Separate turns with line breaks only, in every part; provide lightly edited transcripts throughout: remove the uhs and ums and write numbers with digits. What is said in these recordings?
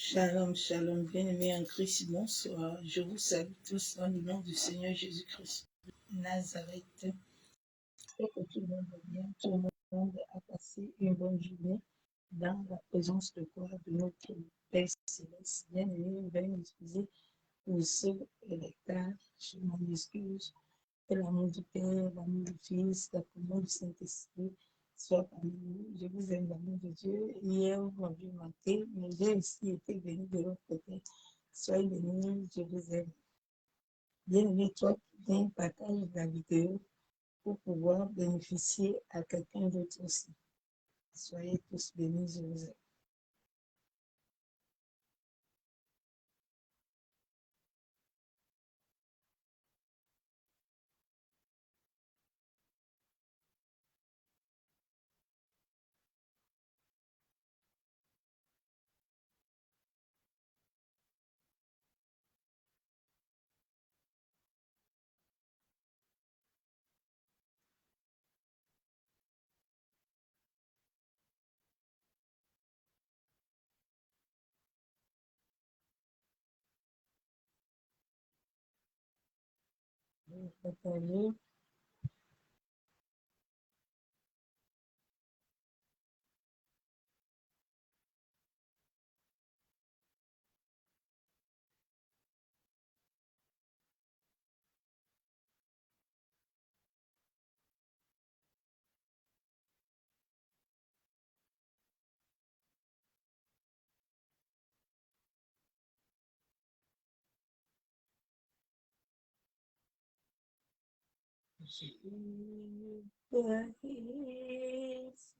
Shalom, shalom, bien-aimés en Christ, bonsoir. Je vous salue tous dans le nom du Seigneur Jésus-Christ. Nazareth. J'espère que tout le monde va bien, tout le monde a passé une bonne journée dans la présence de quoi de notre Père Céleste. Bien-aimés, veuillez m'excuser pour ce retard. Je m'en excuse. Que l'amour du Père, l'amour du Fils, la communion du Saint-Esprit soit parmi nous. Je vous aime, l'amour de Dieu. Hier, vous m'avez manqué, mais j'ai aussi été béni de l'autre côté. Soyez bénis, je vous aime. Bienvenue, toi qui viens, partage la vidéo pour pouvoir bénéficier à quelqu'un d'autre aussi. Soyez tous bénis, je vous aime. Partagez. Jehovah is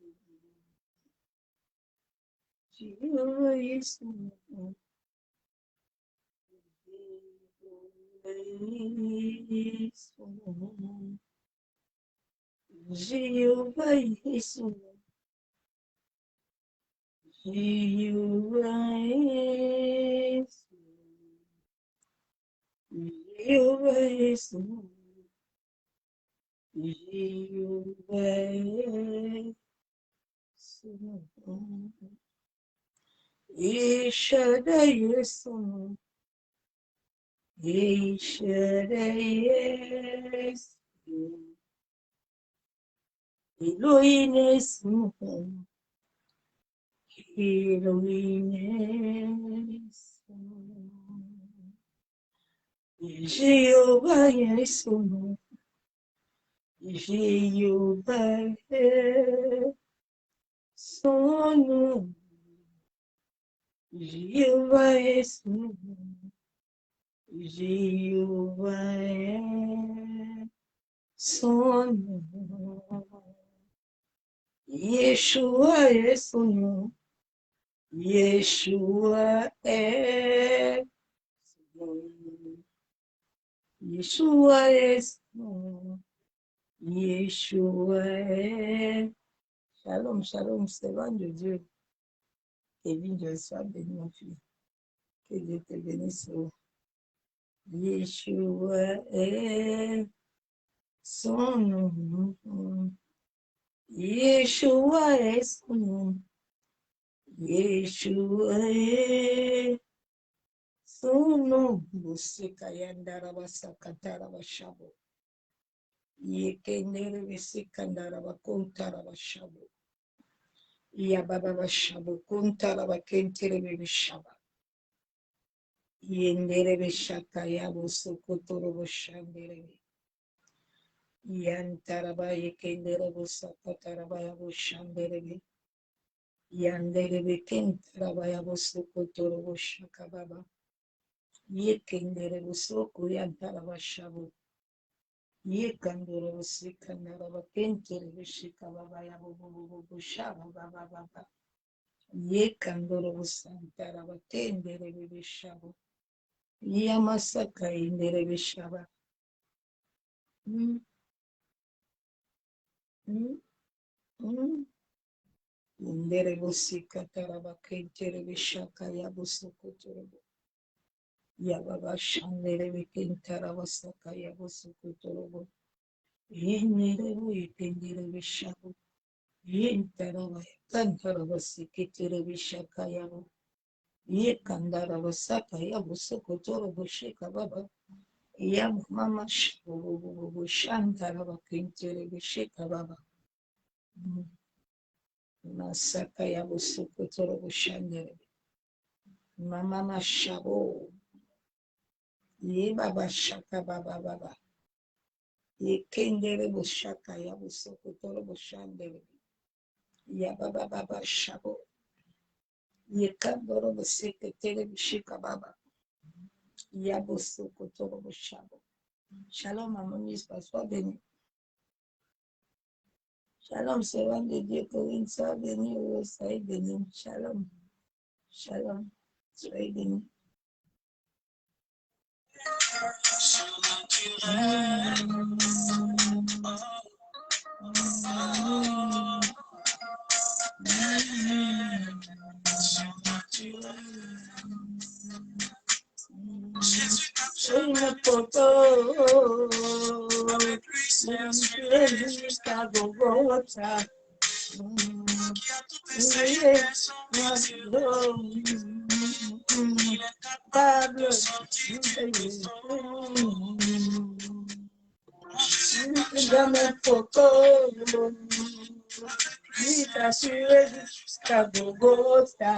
Jehovah is Jehovah is Jehovah is Shaddai is Shaddai is Elohim is Elohim is Jehovah is Jehovah son nom. Jehovah est son nom. Yeshua est son nom. Yeshua est son nom. Yeshua est son nom. Yeshua est. Shalom, shalom, servant de Dieu. Kevin, je sois béni, mon fils. Que Dieu te bénisse. Yeshua est son nom. Yeshua est son nom. Yeshua est son nom. Busekayandarabasakantarabashabo. Yekenderebesekandarabakонтарabashabo. Yabababashabo kontarabakентерebeshaba. Yenderebeshakayabosokotoroboshanderebe. Yantaraba yekenderebosakatarabaya Yanderebe kentarabaya yekenderebosoko yantarabashabo yekandorobosekandaraba kenterebeshikababaya boboboboshabababa yekandorobosantaraba kenderebeshabo yamasaka yenderebeshaba Nderebosikataraba kenterebeshaka yabosokotorobo Yababashanderebe kentarabasaka yabosokotorobo Yenerebo yekenderebeshabo Yentaraba yakantarabasiketerebeshaka yabo Yekandara Basaka Yabusoko Toro Boshika Baba Yam Mama Shantara Bakintere Boshika Baba Masaka Yabusoko Toro Boshandere Mama Shabo Ye Baba Shaka Baba Baba Yekendere Boshaka Yabusoko Toro Boshandere Ya Baba Baba Shabo Yekandoro Boseke Tere Boshika Baba Yabusoko Toro Boshabo Shalom, harmonieuse, sois béni. Shalom, servant de Dieu, Corinne, sois béni, soyez béni. Shalom, shalom, soyez béni. Une photo, jusqu'à Golgotha. Jamais photo, il t'a suivi jusqu'à Golgotha.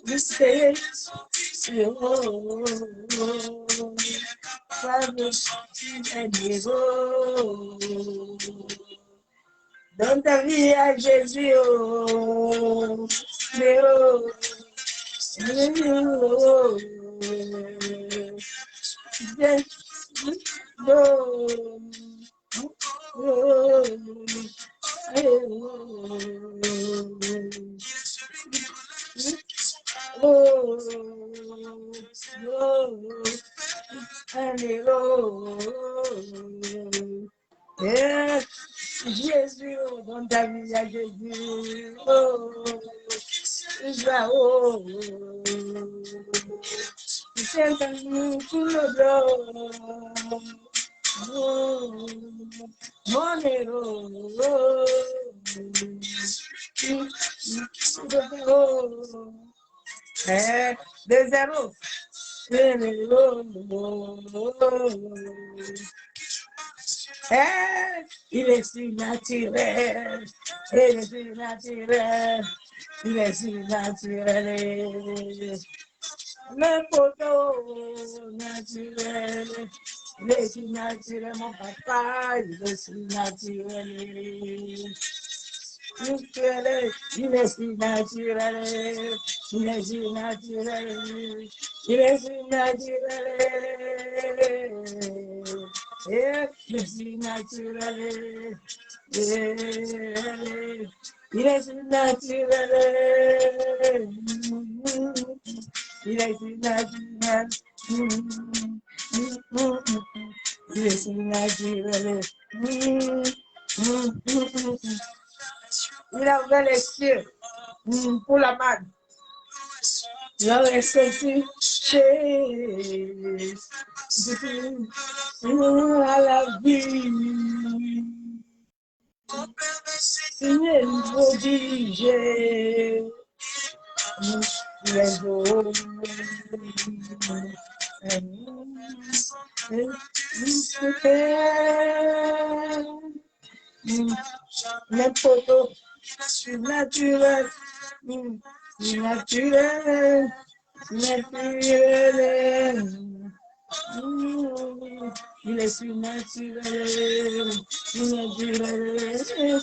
C'est Donne ta vie à Jésus, oh, mais oh, Jésus, donne ta vie à Jésus, oh, oh, c'est un nous tout le blanc, mon héros, de zéro. Il est surnaturel, il est surnaturel, il est surnaturel. Le poteau naturel, il est surnaturel, mon papa, il est surnaturel. Il est surnaturel, il est surnaturel, il est surnaturel, il est surnaturel, il est surnaturel, il est surnaturel, il est surnaturel. Il a ouvert les cieux pour la manne. Il a ressorti à la vie. Signé le prodigé. Les beaux. Les photos naturel, naturel, naturel. Il est surnaturel, naturel, naturel.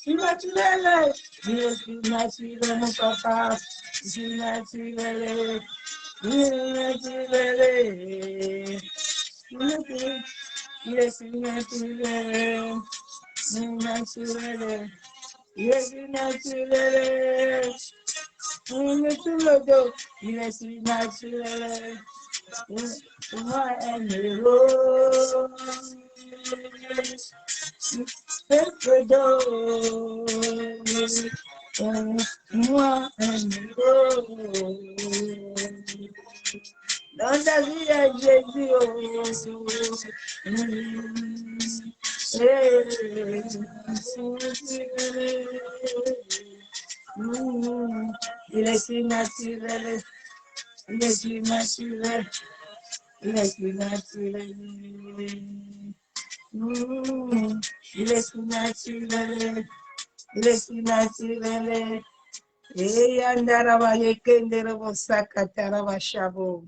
Surnaturel, il est surnaturel, mon papa, surnaturel, surnaturel. Il est surnaturel, naturel, il est surnaturel, il est sur le dos, il est surnaturel, moi un héros, le dos, moi un héros. Dans ta vie à Jésus, Il est si naturel, il est si naturel, il est si naturel. Il est si naturel, il est si naturel. Et yandaraba yekenderebo sakataraba shabo.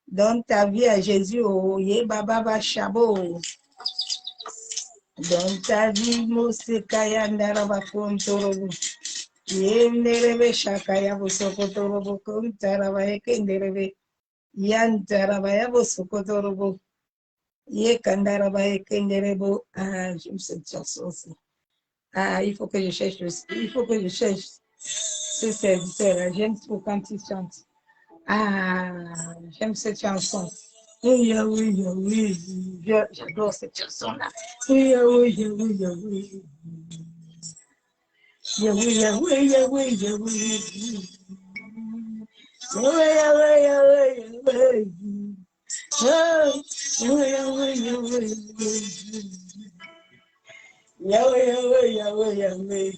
Donne ta vie à Jésus, oh, ye baba shabo. Donne ta vie, Mosekaya Ndaraba Kontorobo. Yenderebe Shakaya Bosokotorobo Kontaraba Ekenderebe. Yantaraba Yabosokotorobo. Yekandaraba Ekenderebo. Ah, j'aime cette chanson aussi. Ah, il faut que je cherche aussi. Il faut que je cherche ce serviteur-là. J'aime trop quand il chante. Ah, j'aime cette chanson. Oui, oui, oui, j'adore cette chanson-là. Oui, oui, oui, oui. Yahweh, Yahweh, Yahweh, Yahweh. Yahweh, Yahweh, Yahweh, Yahweh. Yahweh, Yahweh, Yahweh. Yahweh, Yahweh, Yahweh, Yahweh.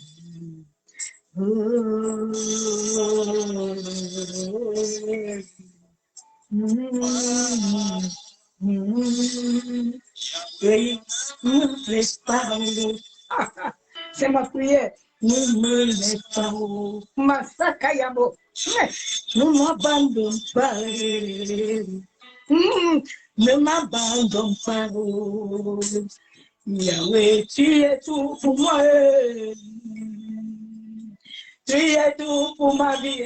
C'est ma prière. Ne me laisse pas, Masakayabo. Ne m'abandonne pas. Ne m'abandonne pas. Yahweh, tu es tout pour moi. Tu es tout pour ma vie.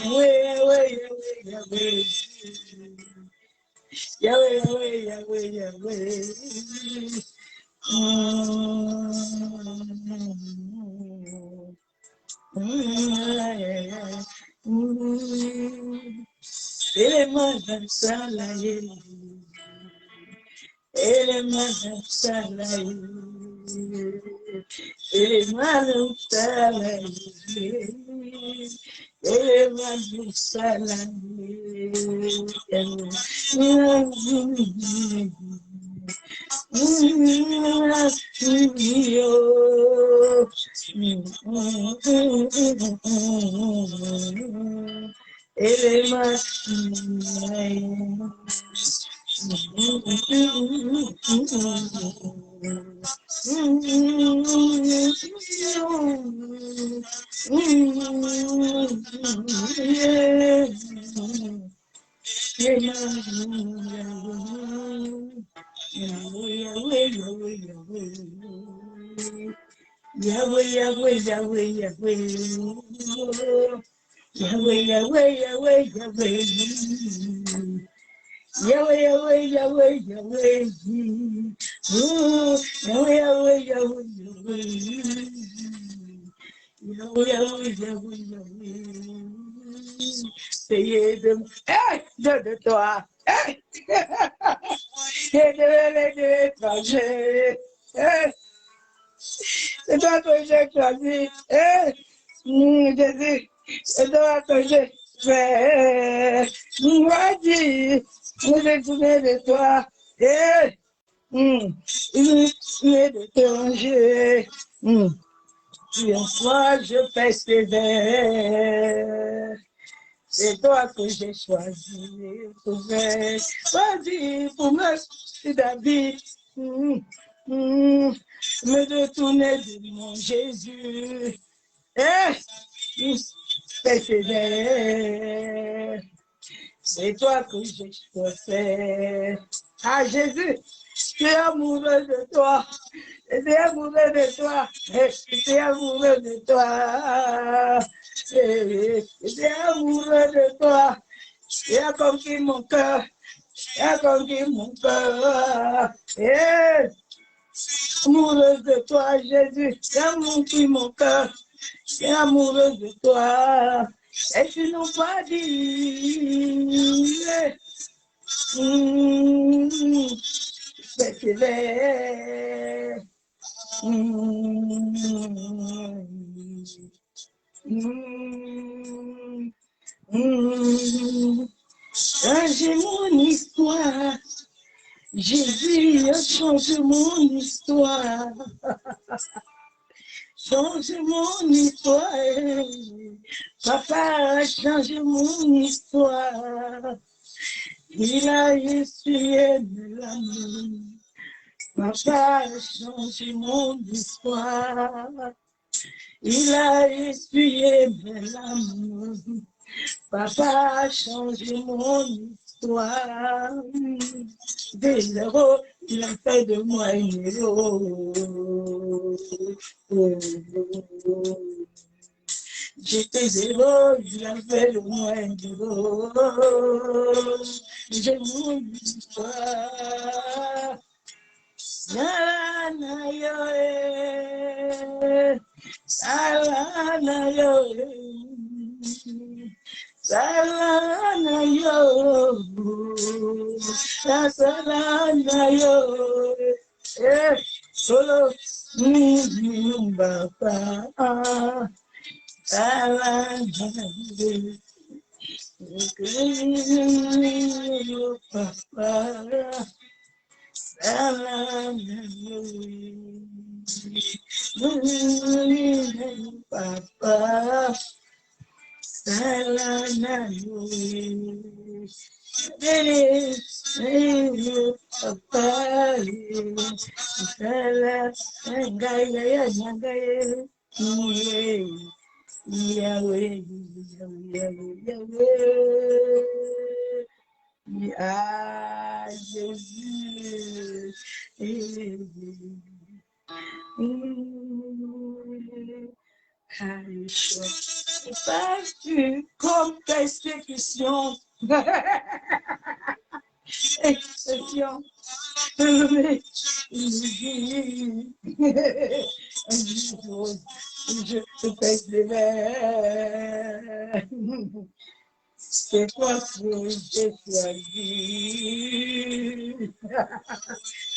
Yahweh, Yahweh, Yahweh. Yahweh, Yahweh, Yahweh, Yahweh. Élément d'un soleil, élément d'un soleil, élément d'un soleil, élément d'un soleil. Yahweh, Yahweh, Yahweh, Yahweh. Yahweh, Yahweh, Yahweh, Yahweh. Yahweh, Yahweh, Yahweh, Yahweh. Yahweh, Yahweh, Yahweh, Yahweh. Yahweh, Yahweh, Yahweh, Yahweh. Payez de toi. Et de l'étranger. C'est toi que j'ai choisi. Jésus, c'est toi que j'ai fait. Moi, dis, je vais tourner de toi. Il est d'étranger. Une fois, je persévère. C'est toi que j'ai choisi pour faire. Choisi pour me David. Me détourner de mon Jésus. Persévère. C'est toi que j'ai choisi. Ah, Jésus, je suis amoureux de toi. Je suis amoureux de toi. Je suis amoureux de toi. Je suis amoureux de toi. Tu as conquis mon cœur. Tu as conquis mon cœur. Amoureuse de toi, Jésus. Tu as conquis mon cœur. Je suis amoureuse de toi. Et tu n'as pas dit. Persévère. Changer mon histoire. Jésus a changé mon histoire. Change mon histoire. Papa a changé mon histoire. Il a essuyé mes larmes. Papa a changé mon histoire. Il a essuyé mes larmes. Papa a changé mon histoire. Des zéros, il a fait de moi un héros. J'étais zéro, il a fait de moi un héros. J'ai mon histoire. Salana yo, salana yo, salana yo, salana yo, solo baba, salana yo, papa. Papa, ah, Jésus. Sais-tu comme exécution? Expression. Je pèse les verres. C'est toi que j'ai choisi.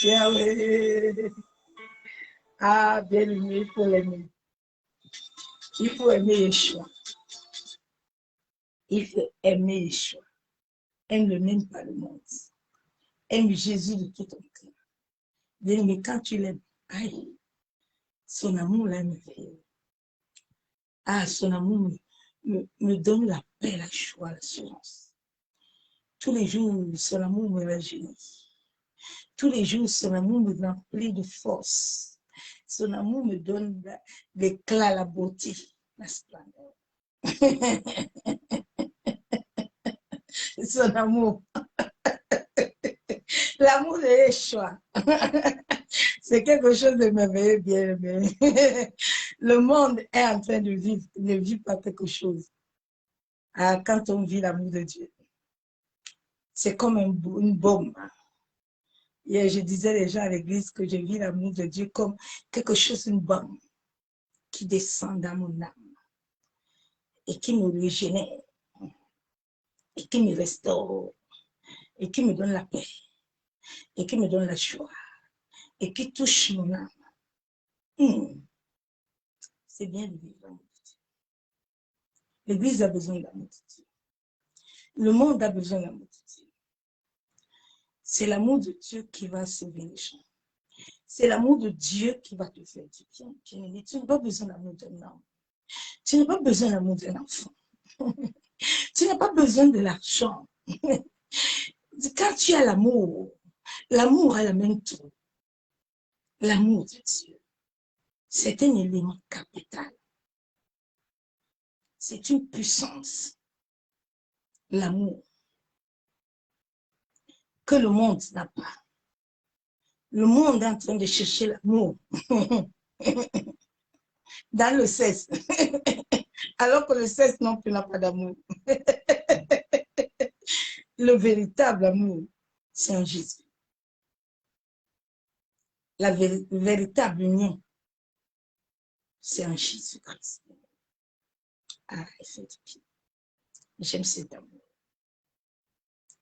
Yahweh. Ah, bien aimé, il faut l'aimer. Il faut aimer Yeshua. Il faut aimer Yeshua. Aime le même pas le monde. Aime Jésus de tout ton cœur. Bien aimé, quand tu l'aimes, aïe, son amour là me fait. Ah, son amour me donne la paix, la joie, l'assurance. Tous les jours, son amour me rajeunit. Tous les jours, son amour me remplit de force. Son amour me donne l'éclat, la beauté, la splendeur. Son amour. L'amour de Yeshua. C'est quelque chose de merveilleux, bien aimé. Le monde est en train de vivre, ne vit pas quelque chose. Ah, quand on vit l'amour de Dieu, c'est comme une bombe. Hier, je disais déjà à l'église que je vis l'amour de Dieu comme quelque chose, une bombe qui descend dans mon âme et qui me régénère et qui me restaure et qui me donne la paix et qui me donne la joie et qui touche mon âme. C'est bien de vivre l'amour de Dieu. L'église a besoin de l'amour de Dieu. Le monde a besoin de l'amour de Dieu. C'est l'amour de Dieu qui va sauver les gens. C'est l'amour de Dieu qui va te faire du bien. Tu n'as pas besoin de l'amour d'un homme. Tu n'as pas besoin de l'amour d'un enfant. Tu n'as pas besoin de l'argent. Quand tu as l'amour, l'amour amène tout. L'amour de Dieu, c'est un élément capital. C'est une puissance. L'amour que le monde n'a pas. Le monde est en train de chercher l'amour dans le sexe, alors que le sexe non plus n'a pas d'amour. Le véritable amour, c'est en Jésus. La véritable union, c'est en Jésus-Christ. Ah, il fait du bien. J'aime cet amour.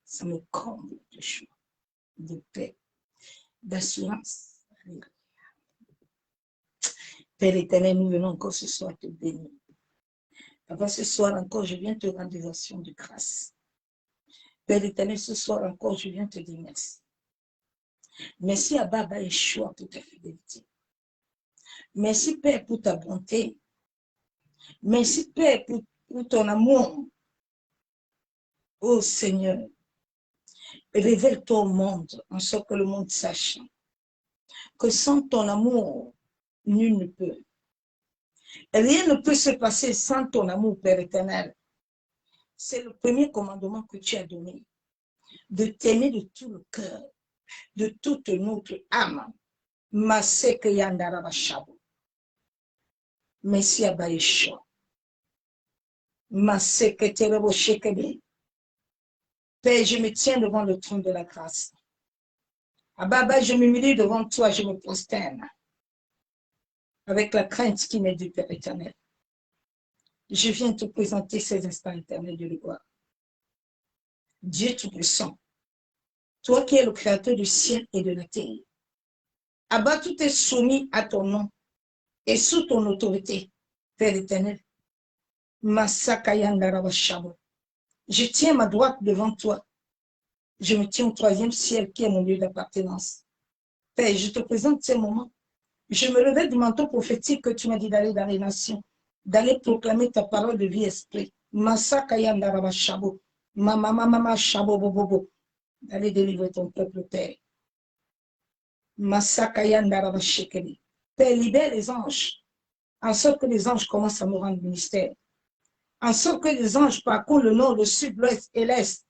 Ça me comble de joie, de paix, d'assurance. Père éternel, nous venons encore ce soir te bénir. Papa, ce soir encore, je viens te rendre des actions de grâce. Père éternel, ce soir encore, je viens te dire merci. Merci à Baba Yeshua pour ta fidélité. Merci Père pour ta bonté. Merci Père pour ton amour. Oh Seigneur, révèle-toi au monde en sorte que le monde sache que sans ton amour, nul ne peut. Rien ne peut se passer sans ton amour, Père éternel. C'est le premier commandement que tu as donné, de t'aimer de tout le cœur, de toute notre âme. Maseke yandaraba shabo. Merci Abba Yeshua. Maseke terebo shekebe. Père, je me tiens devant le trône de la grâce. Abba, je m'humilie devant toi, je me prosterne avec la crainte qui m'est du Père éternel. Je viens te présenter ces instants éternels de gloire. Dieu Tout-Puissant, toi qui es le créateur du ciel et de la terre. Abba, tout est soumis à ton nom et sous ton autorité, Père éternel. Masakayandarabashabo. Je tiens ma droite devant toi. Je me tiens au troisième ciel qui est mon lieu d'appartenance. Père, je te présente ces moments. Je me levais du manteau prophétique que tu m'as dit d'aller dans les nations, d'aller proclamer ta parole de vie esprit. Masakayandarabashabo. Mama shabo bobo. D'aller délivrer ton peuple, Père. Masakayandarabashekeli. Père, libère les anges, en sorte que les anges commencent à me rendre ministère. En sorte que les anges parcourent le nord, le sud, l'ouest et l'est,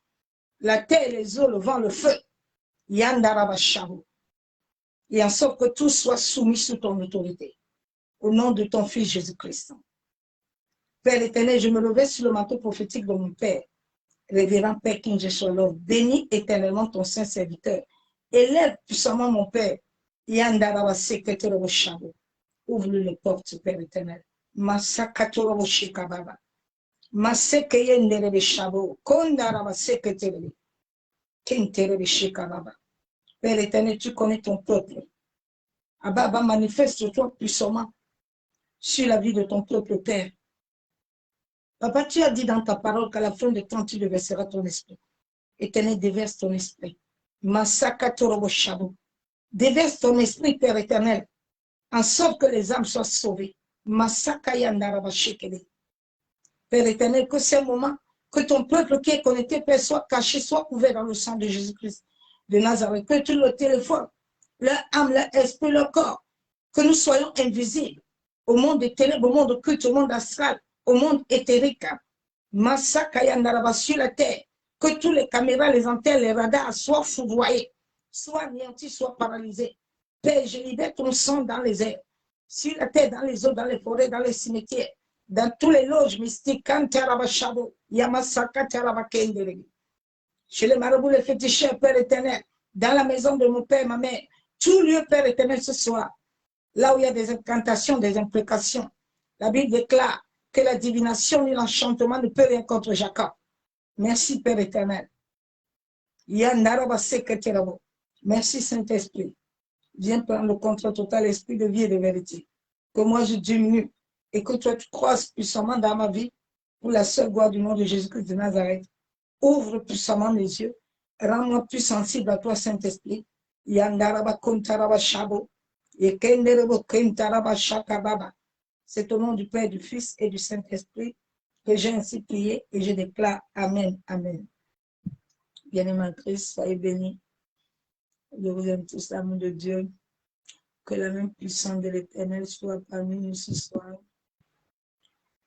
la terre, les eaux, le vent, le feu. Yandarabashabo. Et en sorte que tout soit soumis sous ton autorité. Au nom de ton Fils Jésus-Christ. Père éternel, je me levais sur le manteau prophétique de mon Père, révérend Père King Jesholov. Bénis éternellement ton saint serviteur. Élève puissamment mon Père. Yandarabashabo. Ouvre les portes, Père éternel. Masakatoroboshikababa. Masekeyenderebeshabo. Kondarabaseketerebe. Kenterebeshikababa. Père éternel, tu connais ton peuple. Abba, manifeste-toi puissamment sur la vie de ton peuple, Père. Papa, tu as dit dans ta parole qu'à la fin de temps, tu déverseras ton esprit. Éternel, déverse ton esprit. Masakatoroboshabo. Déverse ton esprit, Père éternel, en sorte que les âmes soient sauvées. Masakayandarabashikebe. Père éternel, que c'est un moment que ton peuple qui est connecté, Père, soit caché, soit couvert dans le sang de Jésus-Christ de Nazareth. Que tu le téléphones, leur âme, leur esprit, leur corps, que nous soyons invisibles au monde des ténèbres, au monde occulte, au monde astral, au monde éthérique. Masakayandaraba sur la terre, que tous les caméras, les antennes, les radars soient foudroyés, soient anéantis, soient paralysés. Père, je libère ton sang dans les airs, sur la terre, dans les eaux, dans les forêts, dans les cimetières, dans tous les loges mystiques, Kantarabashabo, Yamasaka Tarabakendere. Chez les marabouts, les féticheurs, Père éternel, dans la maison de mon père, ma mère, tout lieu, Père éternel, ce soir, là où il y a des incantations, des imprécations, la Bible déclare que la divination et l'enchantement ne peut rien contre Jacob. Merci, Père éternel. Merci, Saint-Esprit. Viens prendre le contrôle total, esprit de vie et de vérité. Que moi je diminue et que toi tu croisses puissamment dans ma vie pour la seule gloire du nom de Jésus-Christ de Nazareth. Ouvre puissamment mes yeux. Rends-moi plus sensible à toi, Saint-Esprit. Yandaraba kontaraba shabo. Yekenderebo kentaraba shakababa. C'est au nom du Père, du Fils et du Saint-Esprit que j'ai ainsi prié et je déclare Amen. Amen. Bien-aimé Christ, soyez bénis. Je vous aime tous, l'amour de Dieu. Que la même puissance de l'Éternel soit parmi nous ce soir.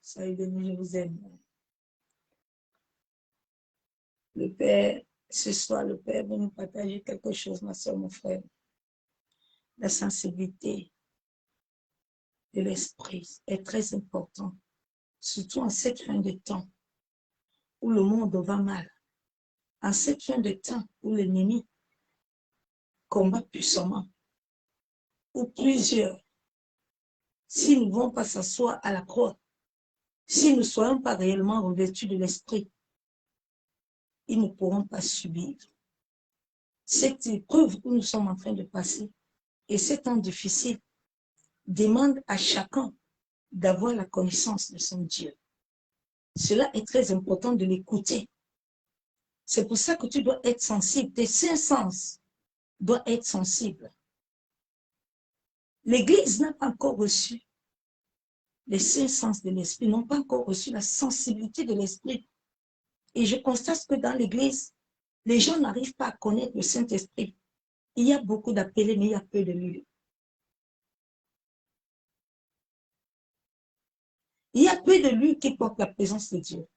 Soyez bénis, je vous aime. Le Père, ce soir, le Père veut nous partager quelque chose, ma soeur, mon frère. La sensibilité de l'esprit est très importante, surtout en cette fin de temps où le monde va mal. En cette fin de temps où l'ennemi combat puissamment, où plusieurs, s'ils ne vont pas s'asseoir à la croix, s'ils ne soyons pas réellement revêtus de l'esprit, ils ne pourront pas subir cette épreuve où nous sommes en train de passer. Et ces temps difficiles demandent à chacun d'avoir la connaissance de son Dieu. Cela est très important de l'écouter. C'est pour ça que tu dois être sensible. Tes cinq sens doit être sensible. L'Église n'a pas encore reçu les 5 sens de l'esprit, n'ont pas encore reçu la sensibilité de l'esprit. Et je constate que dans l'Église, les gens n'arrivent pas à connaître le Saint-Esprit. Il y a beaucoup d'appelés, mais il y a peu de lui. Il y a peu de lui qui portent la présence de Dieu.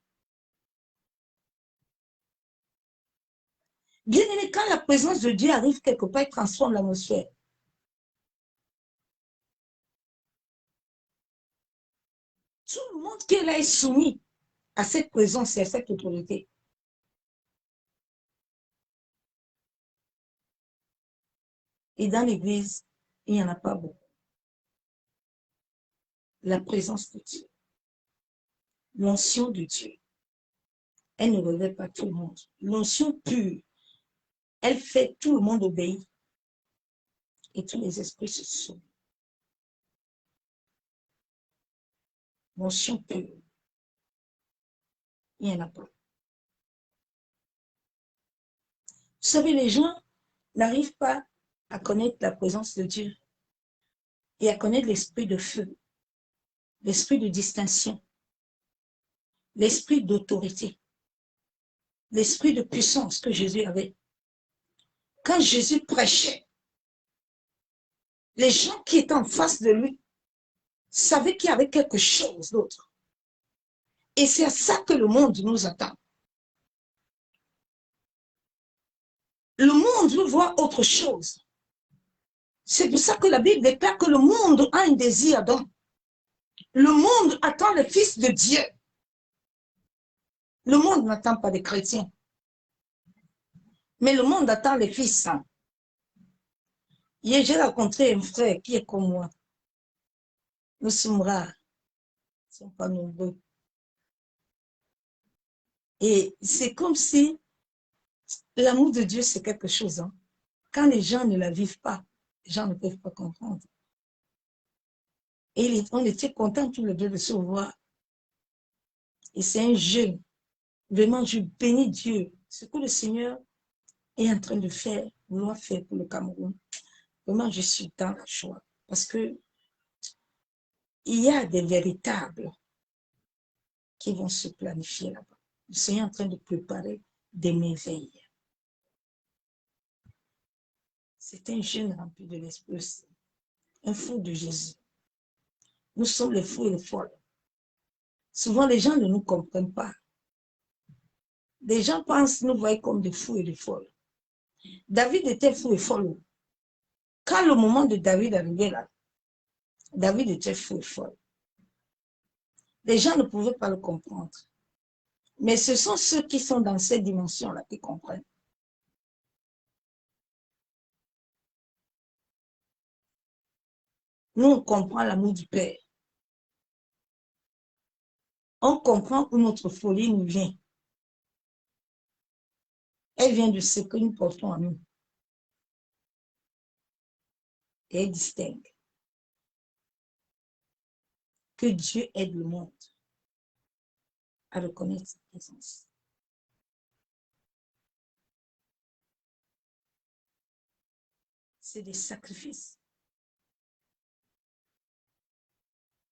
Bien aimé, quand la présence de Dieu arrive quelque part, il transforme l'atmosphère. Tout le monde qui est là est soumis à cette présence et à cette autorité. Et dans l'Église, il n'y en a pas beaucoup. La présence de Dieu, l'onction de Dieu, elle ne relève pas tout le monde. L'onction pure, elle fait tout le monde obéir. Et tous les esprits se soumettent. L'onction pure, il n'y en a pas. Vous savez, les gens n'arrivent pas à connaître la présence de Dieu et à connaître l'esprit de feu, l'esprit de distinction, l'esprit d'autorité, l'esprit de puissance que Jésus avait. Quand Jésus prêchait, les gens qui étaient en face de lui savaient qu'il y avait quelque chose d'autre. Et c'est à ça que le monde nous attend. Le monde veut voir autre chose. C'est pour ça que la Bible déclare que le monde a un désir d'homme. Le monde attend le Fils de Dieu. Le monde n'attend pas des chrétiens. Mais le monde attend les fils saints. Hier, j'ai rencontré un frère qui est comme moi. Nous sommes rares. Nous ne sommes pas nombreux. Et c'est comme si l'amour de Dieu, c'est quelque chose. Hein. Quand les gens ne la vivent pas, les gens ne peuvent pas comprendre. Et on était contents tous les deux de se voir. Et c'est un jeune. Vraiment, je bénis Dieu. Ce que le Seigneur est en train de faire, vouloir faire pour le Cameroun. Vraiment, je suis dans la joie. Parce que il y a des véritables qui vont se planifier là-bas. Le Seigneur est en train de préparer des merveilles. C'est un jeune rempli de l'esprit, un fou de Jésus. Nous sommes les fous et les folles. Souvent, les gens ne nous comprennent pas. Les gens pensent nous voir comme des fous et des folles. David était fou et folle. Quand le moment de David arrivait là, David était fou et folle. Les gens ne pouvaient pas le comprendre. Mais ce sont ceux qui sont dans cette dimension-là qui comprennent. Nous, on comprend l'amour du Père. On comprend où notre folie nous vient. Elle vient de ce que nous portons en nous. Et elle distingue. Que Dieu aide le monde à reconnaître sa présence. C'est des sacrifices.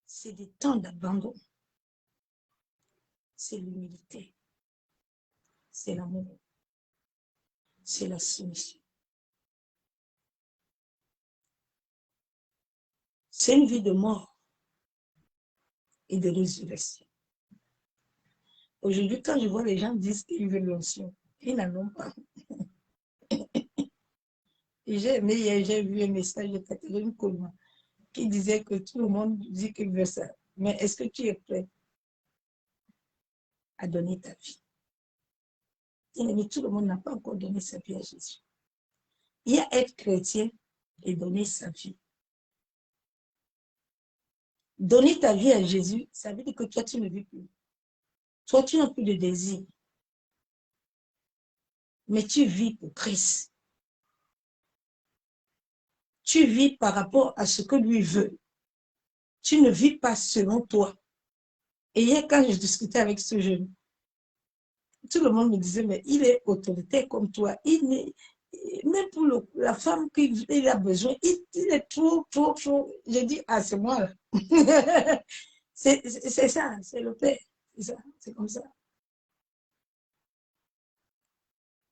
C'est des temps d'abandon. C'est l'humilité. C'est l'amour. C'est la soumission. C'est une vie de mort et de résurrection. Aujourd'hui, quand je vois les gens dire qu'ils veulent l'onction, ils n'en ont pas. Mais j'ai vu un message de Catherine Coleman qui disait que tout le monde dit qu'il veut ça. Mais est-ce que tu es prêt à donner ta vie? Mais tout le monde n'a pas encore donné sa vie à Jésus. Il y a être chrétien et donner sa vie. Donner ta vie à Jésus, ça veut dire que toi, tu ne vis plus. Toi, tu n'as plus de désir. Mais tu vis pour Christ. Tu vis par rapport à ce que lui veut. Tu ne vis pas selon toi. Et hier, quand je discutais avec ce jeune, tout le monde me disait, mais il est autoritaire comme toi. Même pour la femme qui il a besoin, il est trop. Je dis, ah, c'est moi là. C'est ça, c'est le Père. C'est ça, c'est comme ça.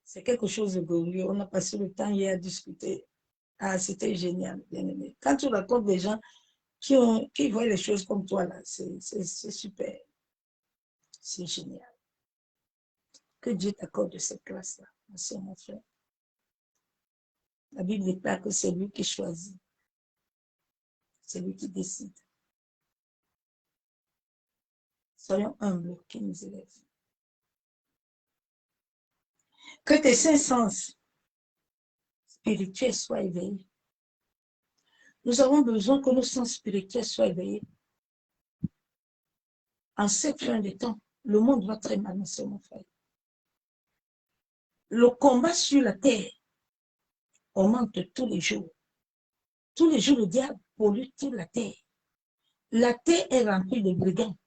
C'est quelque chose de glorieux. On a passé le temps hier à discuter. Ah, c'était génial, bien aimé. Quand tu racontes des gens qui voient les choses comme toi, là, c'est super. C'est génial. Que Dieu t'accorde de cette grâce-là, mon frère. La Bible déclare que c'est lui qui choisit. C'est lui qui décide. Soyons humbles, qui nous élève. Que tes cinq sens spirituels soient éveillés. Nous avons besoin que nos sens spirituels soient éveillés. En cette fin de temps, le monde va très mal, mon frère. Le combat sur la terre augmente tous les jours. Tous les jours, le diable pollue toute la terre. La terre est remplie de brigands.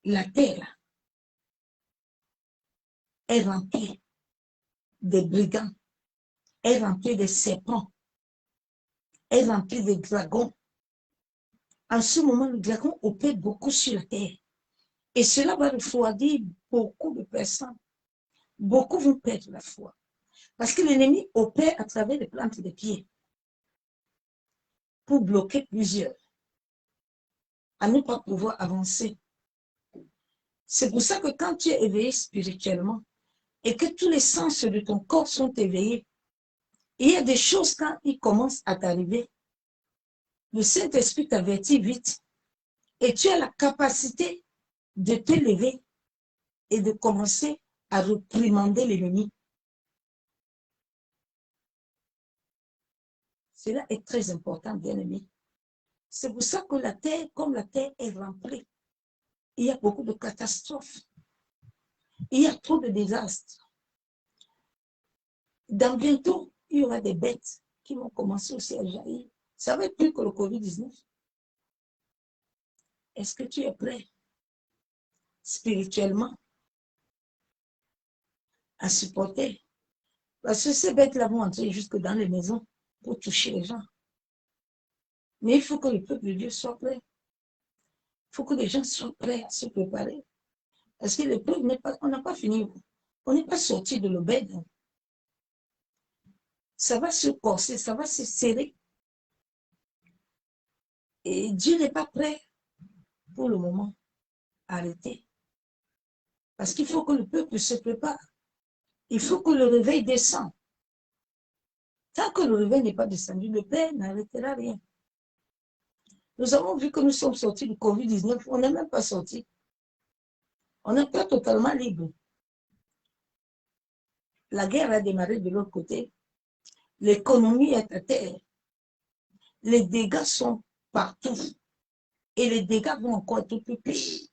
La terre est remplie de brigands, est remplie de serpents, est remplie de dragons. En ce moment, le dragon opère beaucoup sur la terre. Et cela va refroidir beaucoup de personnes. Beaucoup vont perdre la foi. Parce que l'ennemi opère à travers les plantes des pieds pour bloquer plusieurs, à ne pas pouvoir avancer. C'est pour ça que quand tu es éveillé spirituellement et que tous les sens de ton corps sont éveillés, il y a des choses quand ils commencent à t'arriver, le Saint-Esprit t'avertit vite et tu as la capacité de te lever et de commencer à réprimander l'ennemi. Cela est très important, bien-aimé. C'est pour ça que la terre, comme la terre est remplie, il y a beaucoup de catastrophes. Il y a trop de désastres. Dans bientôt, il y aura des bêtes qui vont commencer aussi à jaillir. Ça va être plus que le Covid-19. Est-ce que tu es prêt spirituellement à supporter? Parce que ces bêtes-là vont entrer jusque dans les maisons pour toucher les gens. Mais il faut que le peuple de Dieu soit prêt. Il faut que les gens soient prêts à se préparer. Parce que le peuple n'est pas, on n'a pas fini. On n'est pas sorti de l'aubaine. Ça va se corser, ça va se serrer. Et Dieu n'est pas prêt pour le moment à arrêter. Parce qu'il faut que le peuple se prépare. Il faut que le réveil descende. Tant que le réveil n'est pas descendu, le Père n'arrêtera rien. Nous avons vu que nous sommes sortis du Covid-19, on n'est même pas sortis. On n'est pas totalement libre. La guerre a démarré de l'autre côté. L'économie est à terre. Les dégâts sont partout. Et les dégâts vont encore être plus pires.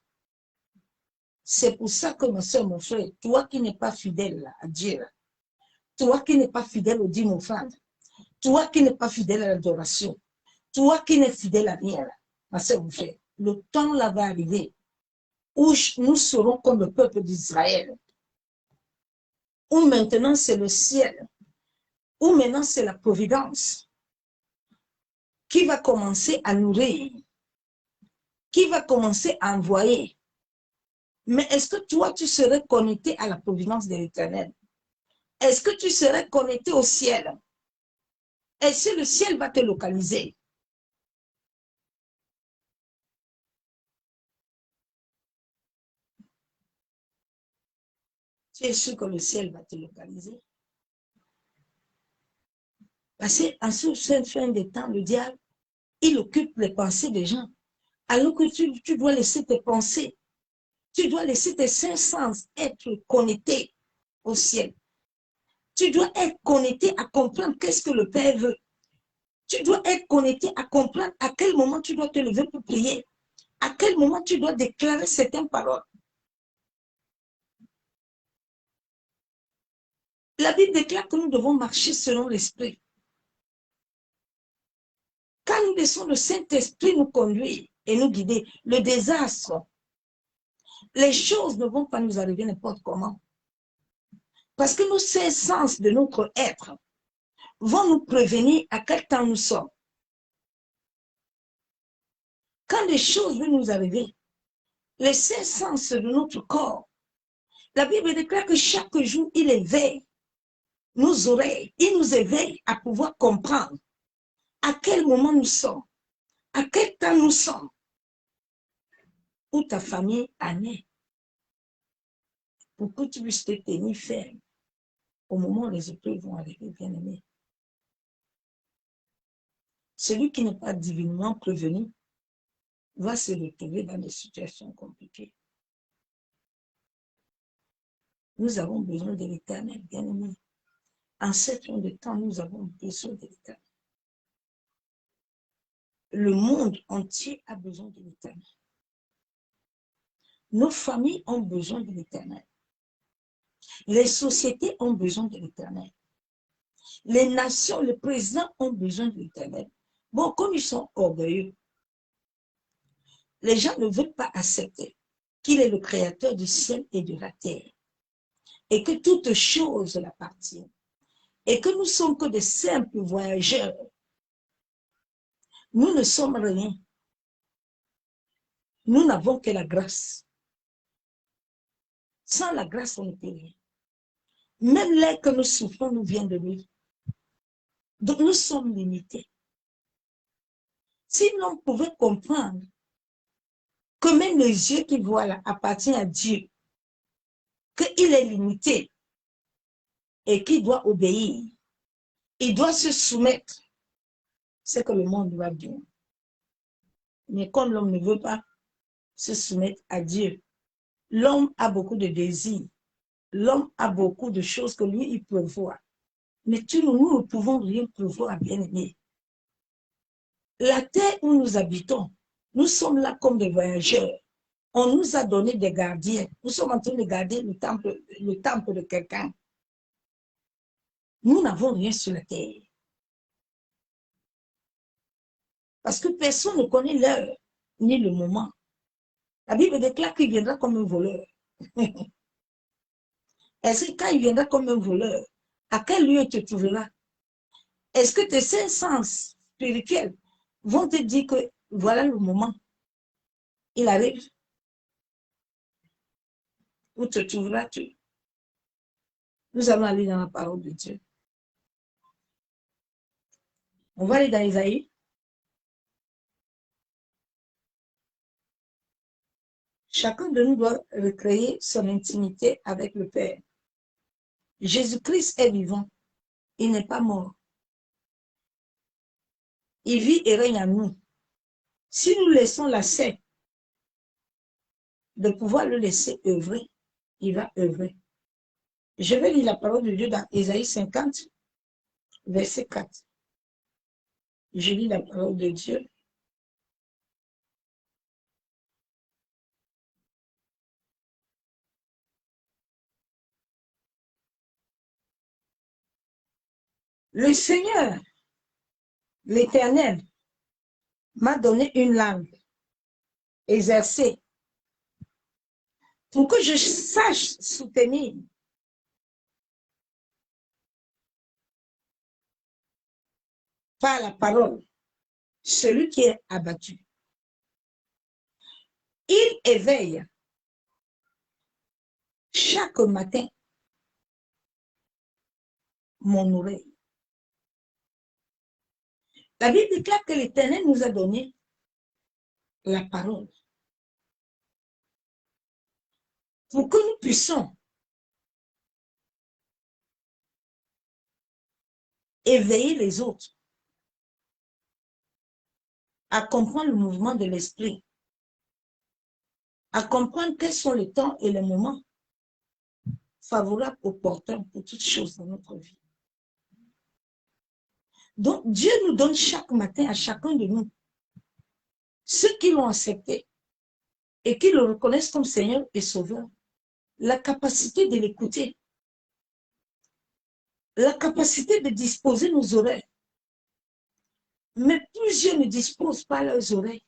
C'est pour ça que, ma soeur, mon frère, toi qui n'es pas fidèle à Dieu, toi qui n'es pas fidèle aux dîmes offrandes, toi qui n'es pas fidèle à l'adoration, toi qui n'es fidèle à rien, ma soeur, mon frère, le temps là va arriver où nous serons comme le peuple d'Israël, où maintenant c'est le ciel, où maintenant c'est la providence qui va commencer à nourrir, qui va commencer à envoyer. Mais est-ce que toi, tu serais connecté à la providence de l'Éternel? Est-ce que tu serais connecté au ciel? Est-ce que le ciel va te localiser? Tu es sûr que le ciel va te localiser? Parce qu'en cette fin de temps, le diable, il occupe les pensées des gens. Alors que tu dois laisser tes pensées, tu dois laisser tes cinq sens être connectés au ciel. Tu dois être connecté à comprendre qu'est-ce que le Père veut. Tu dois être connecté à comprendre à quel moment tu dois te lever pour prier. À quel moment tu dois déclarer certaines paroles. La Bible déclare que nous devons marcher selon l'Esprit. Quand nous laissons le Saint-Esprit nous conduire et nous guider, le désastre, les choses ne vont pas nous arriver n'importe comment. Parce que nos cinq sens de notre être vont nous prévenir à quel temps nous sommes. Quand des choses vont nous arriver, les cinq sens de notre corps, la Bible déclare que chaque jour, il éveille nos oreilles, il nous éveille à pouvoir comprendre à quel moment nous sommes, à quel temps nous sommes, où ta famille en est, pour que tu puisses te tenir ferme au moment où les épreuves vont arriver, bien-aimé. Celui qui n'est pas divinement prévenu va se retrouver dans des situations compliquées. Nous avons besoin de l'Éternel, bien-aimé. En cette temps de temps, nous avons besoin de l'Éternel. Le monde entier a besoin de l'Éternel. Nos familles ont besoin de l'Éternel. Les sociétés ont besoin de l'Éternel. Les nations, les présidents ont besoin de l'Éternel. Bon, comme ils sont orgueilleux, les gens ne veulent pas accepter qu'il est le créateur du ciel et de la terre et que toute chose l'appartient et que nous sommes que des simples voyageurs. Nous ne sommes rien. Nous n'avons que la grâce. Sans la grâce, on ne peut rien. Même l'air que nous souffrons nous vient de lui. Donc nous sommes limités. Si l'on pouvait comprendre que même les yeux qui voient là appartiennent à Dieu, qu'il est limité et qu'il doit obéir, il doit se soumettre, c'est que le monde va bien. Mais comme l'homme ne veut pas se soumettre à Dieu, l'homme a beaucoup de désirs, l'homme a beaucoup de choses que lui, il prévoit. Mais nous ne pouvons rien prévoir, bien-aimés. La terre où nous habitons, nous sommes là comme des voyageurs. On nous a donné des gardiens. Nous sommes en train de garder le temple de quelqu'un. Nous n'avons rien sur la terre. Parce que personne ne connaît l'heure ni le moment. La Bible déclare qu'il viendra comme un voleur. Est-ce que quand il viendra comme un voleur, à quel lieu te trouveras? Est-ce que tes cinq sens spirituels vont te dire que voilà le moment? Il arrive. Où te trouveras-tu? Nous allons aller dans la parole de Dieu. On va aller dans Isaïe. Chacun de nous doit recréer son intimité avec le Père. Jésus-Christ est vivant. Il n'est pas mort. Il vit et règne en nous. Si nous laissons l'accès de pouvoir le laisser œuvrer, il va œuvrer. Je vais lire la parole de Dieu dans Isaïe 50, verset 4. Je lis la parole de Dieu. Le Seigneur, l'Éternel, m'a donné une langue exercée pour que je sache soutenir par la parole celui qui est abattu. Il éveille chaque matin mon oreille. La Bible déclare que l'Éternel nous a donné la parole pour que nous puissions éveiller les autres à comprendre le mouvement de l'esprit, à comprendre quels sont les temps et les moments favorables, opportuns pour toutes choses dans notre vie. Donc, Dieu nous donne chaque matin à chacun de nous, ceux qui l'ont accepté et qui le reconnaissent comme Seigneur et Sauveur, la capacité de l'écouter, la capacité de disposer nos oreilles. Mais plusieurs ne disposent pas leurs oreilles.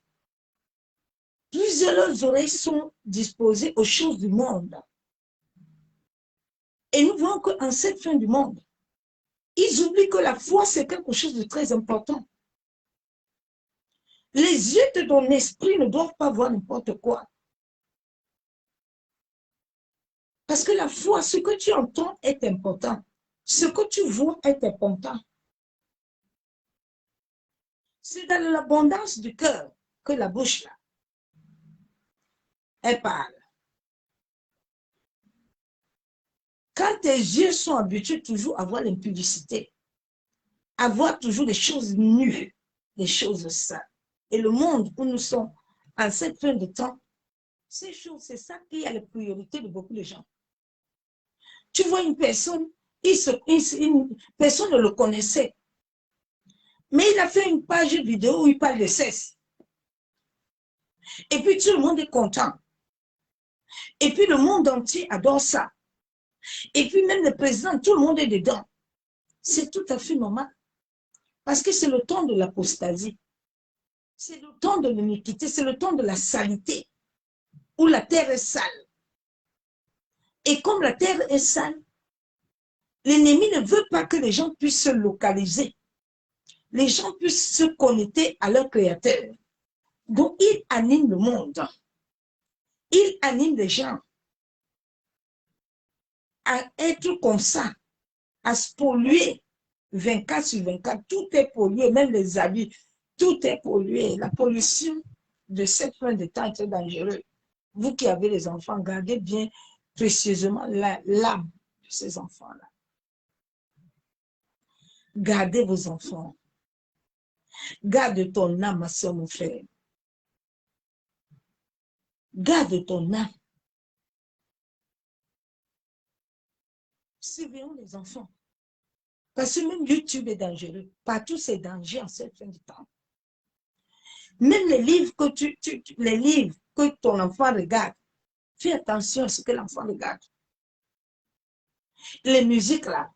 Plusieurs leurs oreilles sont disposées aux choses du monde. Et nous voyons qu'en cette fin du monde, ils oublient que la foi, c'est quelque chose de très important. Les yeux de ton esprit ne doivent pas voir n'importe quoi. Parce que la foi, ce que tu entends est important. Ce que tu vois est important. C'est dans l'abondance du cœur que la bouche, là, elle parle. Quand tes yeux sont habitués toujours à voir l'impudicité, à voir toujours des choses nues, des choses sales, et le monde où nous sommes en cette fin de temps, ces choses, c'est ça qui est la priorité de beaucoup de gens. Tu vois une personne, personne ne le connaissait, mais il a fait une page vidéo où il parle de sexe. Et puis tout le monde est content. Et puis le monde entier adore ça. Et puis même le président, tout le monde est dedans. C'est tout à fait normal. Parce que c'est le temps de l'apostasie. C'est le temps de l'iniquité, c'est le temps de la saleté, où la terre est sale. Et comme la terre est sale, l'ennemi ne veut pas que les gens puissent se localiser. Les gens puissent se connecter à leur créateur. Donc, il anime le monde. Il anime les gens à être comme ça, à se polluer 24 sur 24. Tout est pollué, même les habits, tout est pollué. La pollution de cette fin de temps est très dangereuse. Vous qui avez les enfants, gardez bien précieusement l'âme de ces enfants-là. Gardez vos enfants. Garde ton âme, ma soeur, mon frère. Garde ton âme. Surveillons les enfants. Parce que même YouTube est dangereux. Partout, c'est danger en cette fin de temps. Même les livres les livres que ton enfant regarde, fais attention à ce que l'enfant regarde. Les musiques là,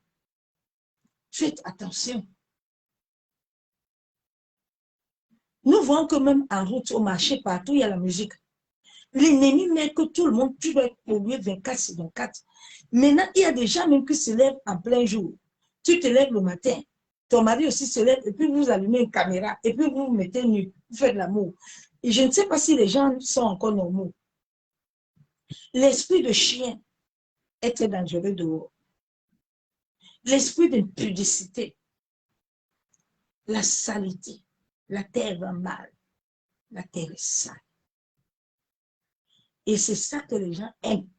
faites attention. Nous voyons que même en route, au marché, partout, il y a la musique. L'ennemi met que tout le monde, tu dois être pollué 24 sur 24. Maintenant, il y a des gens même qui se lèvent en plein jour. Tu te lèves le matin, ton mari aussi se lève, et puis vous allumez une caméra, et puis vous vous mettez nu, vous faites l'amour. Et je ne sais pas si les gens sont encore normaux. L'esprit de chien est très dangereux dehors. L'esprit d'impudicité, la saleté, la terre va mal, la terre est sale. Et c'est ça que les gens aiment.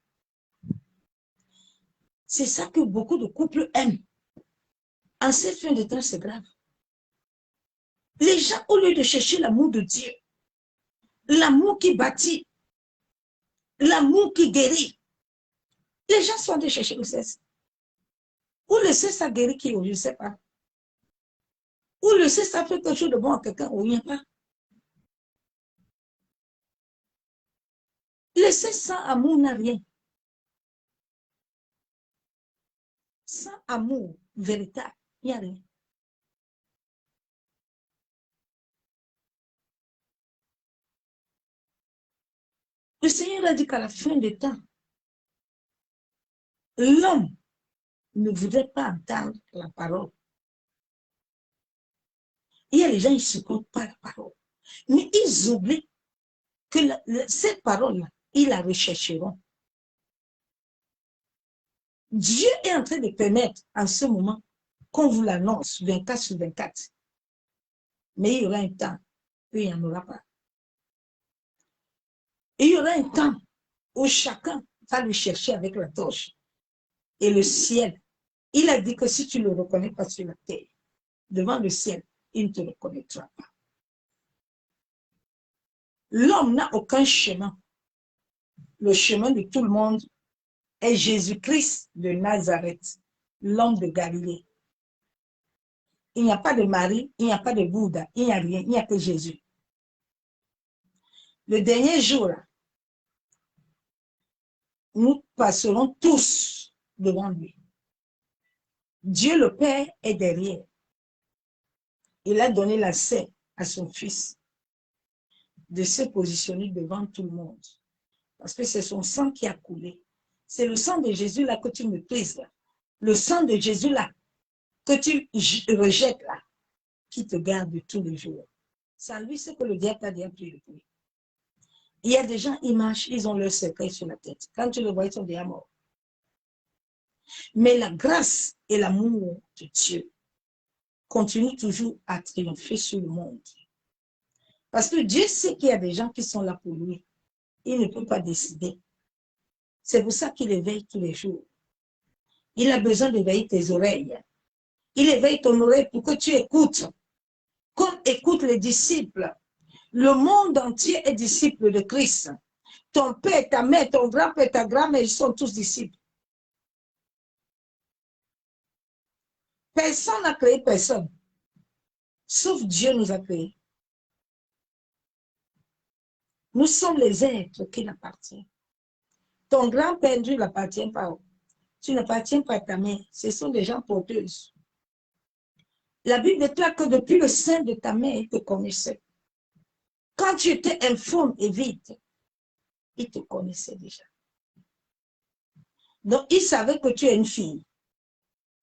C'est ça que beaucoup de couples aiment. En cette fin de temps, c'est grave. Les gens, au lieu de chercher l'amour de Dieu, l'amour qui bâtit, l'amour qui guérit, les gens sont allés chercher le sexe. Ou le sexe a guéri qui, je ne sais pas. Ou le sexe a fait quelque chose de bon à quelqu'un, ou il n'y a pas. Le sexe sans amour n'a rien. Sans amour véritable, il n'y a rien. Le Seigneur a dit qu'à la fin des temps, l'homme ne voudrait pas entendre la parole. Il y a les gens, ils ne s'écoutent pas la parole. Mais ils oublient que cette parole-là, ils la rechercheront. Dieu est en train de permettre en ce moment qu'on vous l'annonce 24 sur 24. Mais il y aura un temps où il n'y en aura pas. Et il y aura un temps où chacun va le chercher avec la torche. Et le ciel, il a dit que si tu ne le reconnais pas sur la terre, devant le ciel, il ne te reconnaîtra pas. L'homme n'a aucun chemin. Le chemin de tout le monde est Jésus-Christ de Nazareth, l'homme de Galilée. Il n'y a pas de Marie, il n'y a pas de Bouddha, il n'y a rien, il n'y a que Jésus. Le dernier jour, là, nous passerons tous devant lui. Dieu le Père est derrière. Il a donné l'accès à son Fils de se positionner devant tout le monde. Parce que c'est son sang qui a coulé. C'est le sang de Jésus là que tu méprises là. Le sang de Jésus là que tu rejettes là, qui te garde tous les jours. Sans lui, c'est que le diable t'a déjà pris le prix. Il y a des gens, ils marchent, ils ont leur secret sur la tête. Quand tu le vois, ils sont déjà morts. Mais la grâce et l'amour de Dieu continuent toujours à triompher sur le monde. Parce que Dieu sait qu'il y a des gens qui sont là pour lui. Il ne peut pas décider. C'est pour ça qu'il éveille tous les jours. Il a besoin d'éveiller tes oreilles. Il éveille ton oreille pour que tu écoutes. Comme écoutent les disciples. Le monde entier est disciple de Christ. Ton père, ta mère, ton grand-père, ta grand-mère, ils sont tous disciples. Personne n'a créé personne. Sauf Dieu nous a créés. Nous sommes les êtres qui l'appartiennent. Ton grand-père ne l'appartient pas. Tu n'appartiens pas à ta mère. Ce sont des gens porteuses. La Bible déclare que depuis le sein de ta mère, il te connaissait. Quand tu étais informe et vide, il te connaissait déjà. Donc, il savait que tu es une fille.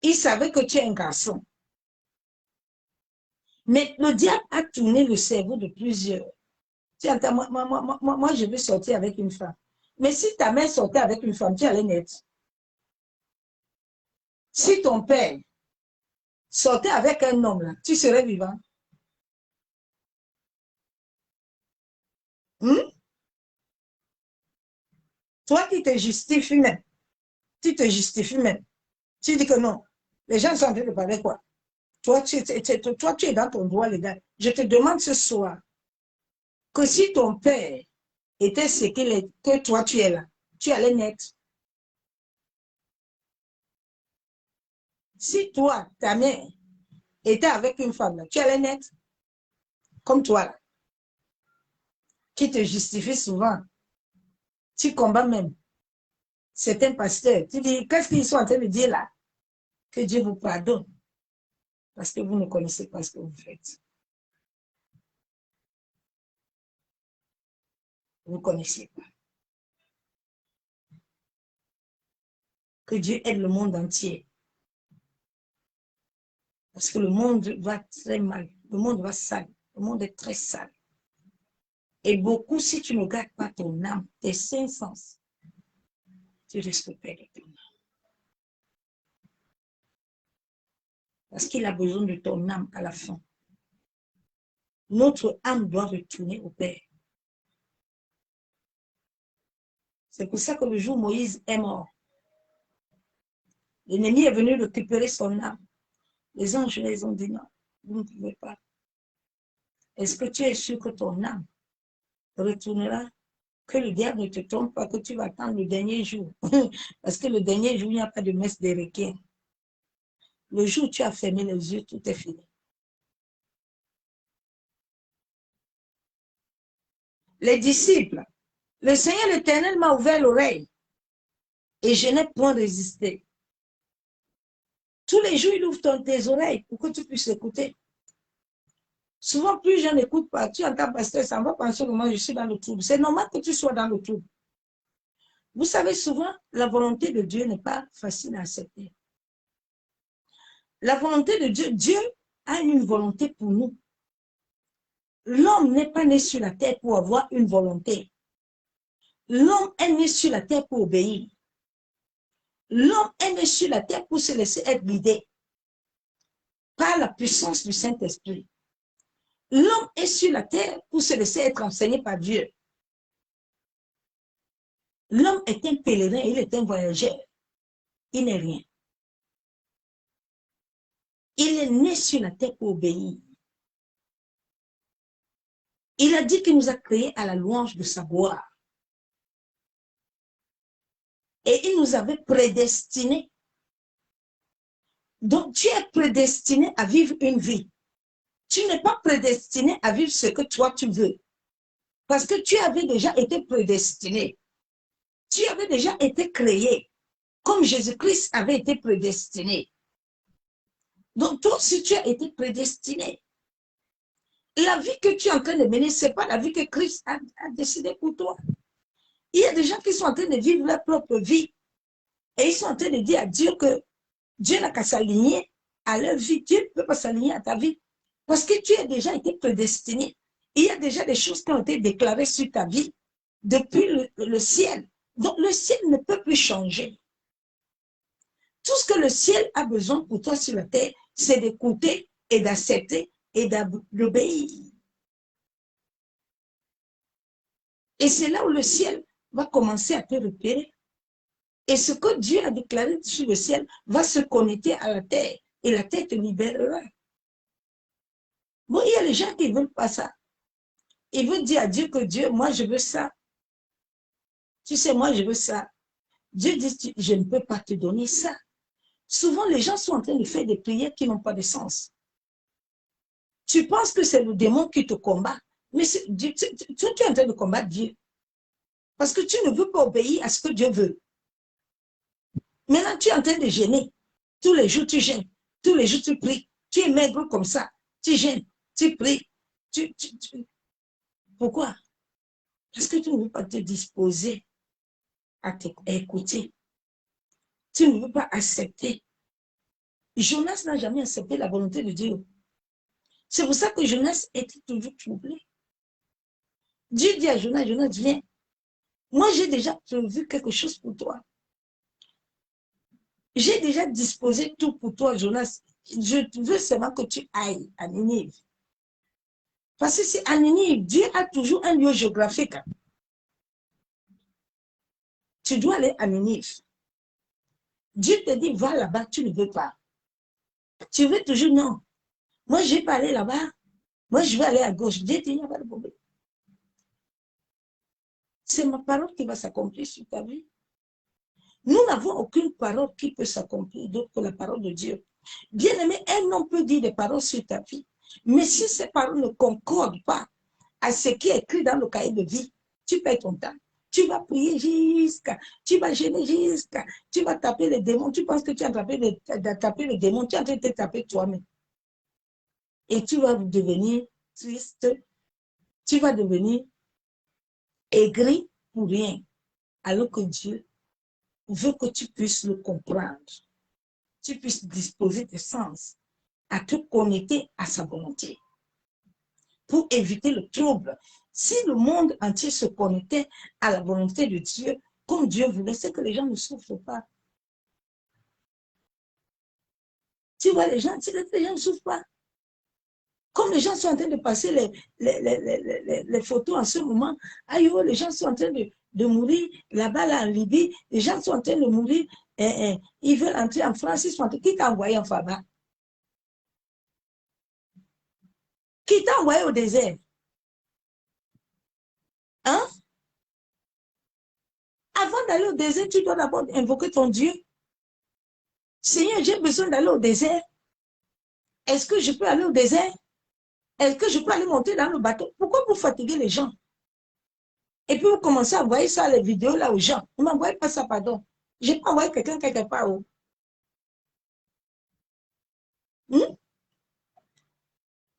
Il savait que tu es un garçon. Mais le diable a tourné le cerveau de plusieurs. Tu entends, moi, je veux sortir avec une femme. Mais si ta mère sortait avec une femme, tu allais naître. Si ton père sortait avec un homme, là, tu serais vivant. Hmm? Toi qui te justifies même, tu te justifies même. Tu dis que non. Les gens sont en train de parler quoi? Toi, tu es dans ton droit légal. Je te demande ce soir que si ton père était ce qu'il est, que toi tu es là, tu allais naître. Si toi, ta mère, était avec une femme, là, tu allais naître comme toi, là, qui te justifie souvent. Tu combats même. C'est un pasteur. Tu dis, qu'est-ce qu'ils sont en train de dire là? Que Dieu vous pardonne. Parce que vous ne connaissez pas ce que vous faites. Vous ne connaissez pas. Que Dieu aide le monde entier. Parce que le monde va très mal. Le monde va sale. Le monde est très sale. Et beaucoup, si tu ne gardes pas ton âme, tes cinq sens, tu risques de perdre ton âme. Parce qu'il a besoin de ton âme à la fin. Notre âme doit retourner au Père. C'est pour ça que le jour où Moïse est mort, l'ennemi est venu récupérer son âme. Les anges les ont dit non, vous ne pouvez pas. Est-ce que tu es sûr que ton âme retournera? Que le diable ne te trompe pas, que tu vas attendre le dernier jour. Parce que le dernier jour, il n'y a pas de messe des requins. Le jour où tu as fermé les yeux, tout est fini. Les disciples, le Seigneur l'Éternel m'a ouvert l'oreille et je n'ai point résisté. Tous les jours, il ouvre tes oreilles pour que tu puisses écouter. Souvent, plus je n'écoute pas, tu entends pasteur, ça va penser que moi je suis dans le trouble. C'est normal que tu sois dans le trouble. Vous savez, souvent, la volonté de Dieu n'est pas facile à accepter. La volonté de Dieu, Dieu a une volonté pour nous. L'homme n'est pas né sur la terre pour avoir une volonté. L'homme est né sur la terre pour obéir. L'homme est né sur la terre pour se laisser être guidé par la puissance du Saint-Esprit. L'homme est sur la terre pour se laisser être enseigné par Dieu. L'homme est un pèlerin, il est un voyageur. Il n'est rien. Il est né sur la terre pour obéir. Il a dit qu'il nous a créés à la louange de sa gloire. Et il nous avait prédestinés. Donc, tu es prédestiné à vivre une vie. Tu n'es pas prédestiné à vivre ce que toi tu veux. Parce que tu avais déjà été prédestiné. Tu avais déjà été créé. Comme Jésus-Christ avait été prédestiné. Donc, toi aussi, tu as été prédestiné. La vie que tu es en train de mener, ce n'est pas la vie que Christ a décidé pour toi. Il y a des gens qui sont en train de vivre leur propre vie. Et ils sont en train de dire à Dieu que Dieu n'a qu'à s'aligner à leur vie. Dieu ne peut pas s'aligner à ta vie. Parce que tu as déjà été prédestiné. Il y a déjà des choses qui ont été déclarées sur ta vie depuis le ciel. Donc, le ciel ne peut plus changer. Tout ce que le ciel a besoin pour toi sur la terre, c'est d'écouter et d'accepter et d'obéir. Et c'est là où le ciel va commencer à te repérer. Et ce que Dieu a déclaré sur le ciel va se connecter à la terre. Et la terre te libérera. Bon, il y a les gens qui ne veulent pas ça. Ils veulent dire à Dieu que Dieu, moi je veux ça. Tu sais, moi je veux ça. Dieu dit, je ne peux pas te donner ça. Souvent, les gens sont en train de faire des prières qui n'ont pas de sens. Tu penses que c'est le démon qui te combat, mais tu es en train de combattre Dieu. Parce que tu ne veux pas obéir à ce que Dieu veut. Maintenant, tu es en train de gêner. Tous les jours, tu gênes. Tous les jours, tu pries. Tu es maigre comme ça. Tu gênes. Tu pries. Pourquoi? Parce que tu ne veux pas te disposer à écouter. Tu ne veux pas accepter. Jonas n'a jamais accepté la volonté de Dieu. C'est pour ça que Jonas était toujours troublé. Dieu dit à Jonas, Jonas, viens. Moi, j'ai déjà prévu quelque chose pour toi. J'ai déjà disposé tout pour toi, Jonas. Je veux seulement que tu ailles à Ninive. Parce que c'est à Ninive, Dieu a toujours un lieu géographique. Tu dois aller à Ninive. Dieu te dit, va là-bas, tu ne veux pas. Tu veux toujours, non. Moi, je ne vais pas aller là-bas. Moi, je vais aller à gauche. Dieu dit, il n'y a pas de problème. C'est ma parole qui va s'accomplir sur ta vie. Nous n'avons aucune parole qui peut s'accomplir d'autre que la parole de Dieu. Bien aimé, un homme peut dire des paroles sur ta vie. Mais si ces paroles ne concordent pas à ce qui est écrit dans le cahier de vie, tu perds ton temps. Tu vas prier jusqu'à, tu vas gêner jusqu'à, tu vas taper les démons. Tu penses que tu as tapé les démons, tu es en train de te taper toi-même. Et tu vas devenir triste, tu vas devenir aigri pour rien. Alors que Dieu veut que tu puisses le comprendre. Tu puisses disposer tes sens à te connecter à sa volonté pour éviter le trouble. Si le monde entier se connectait à la volonté de Dieu, comme Dieu voulait, c'est que les gens ne souffrent pas. Tu vois, les gens ne souffrent pas. Comme les gens sont en train de passer les photos en ce moment, aïe, les gens sont en train de mourir là-bas, là, en Libye, les gens sont en train de mourir, ils veulent entrer en France, ils sont en train, qui t'a envoyé en Faba? Qui t'a envoyé au désert? Hein? Avant d'aller au désert, tu dois d'abord invoquer ton Dieu. Seigneur, j'ai besoin d'aller au désert. Est-ce que je peux aller au désert? Est-ce que je peux aller monter dans le bateau? Pourquoi vous fatiguez les gens? Et puis vous commencez à envoyer ça, les vidéos là aux gens. Ne m'envoyez pas ça, pardon. Je n'ai pas envoyé quelqu'un quelque part. Oh.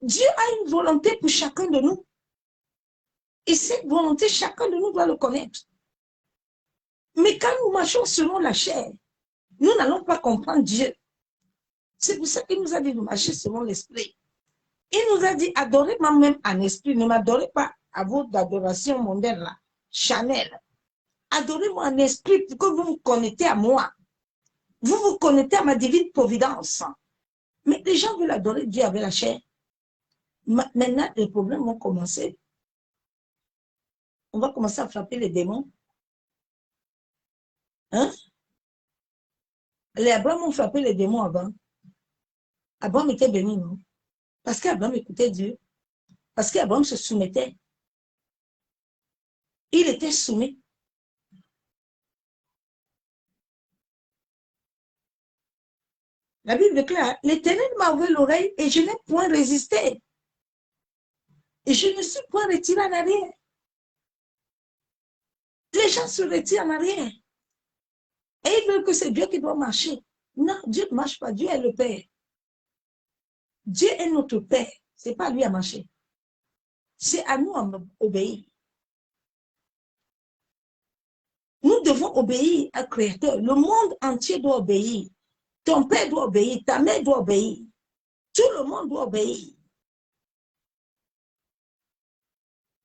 Dieu a une volonté pour chacun de nous. Et cette volonté, chacun de nous doit le connaître. Mais quand nous marchons selon la chair, nous n'allons pas comprendre Dieu. C'est pour ça qu'il nous a dit de marcher selon l'esprit. Il nous a dit, adorez-moi même en esprit, ne m'adorez pas à votre adoration mondaine là, Chanel. Adorez-moi en esprit pour que vous vous connectez à moi. Vous vous connectez à ma divine providence. Mais les gens veulent adorer Dieu avec la chair. Maintenant, les problèmes vont commencer. On va commencer à frapper les démons. Hein? Les Abraham ont frappé les démons avant. Abraham était béni, non? Parce qu'Abraham écoutait Dieu. Parce qu'Abraham se soumettait. Il était soumis. La Bible déclare, l'Éternel m'a ouvert l'oreille et je n'ai point résisté. Et je ne suis point retiré en arrière. Les gens se retirent en arrière. Et ils veulent que c'est Dieu qui doit marcher. Non, Dieu ne marche pas. Dieu est le Père. Dieu est notre Père. Ce n'est pas lui à marcher. C'est à nous à obéir. Nous devons obéir au Créateur. Le monde entier doit obéir. Ton père doit obéir, ta mère doit obéir. Tout le monde doit obéir.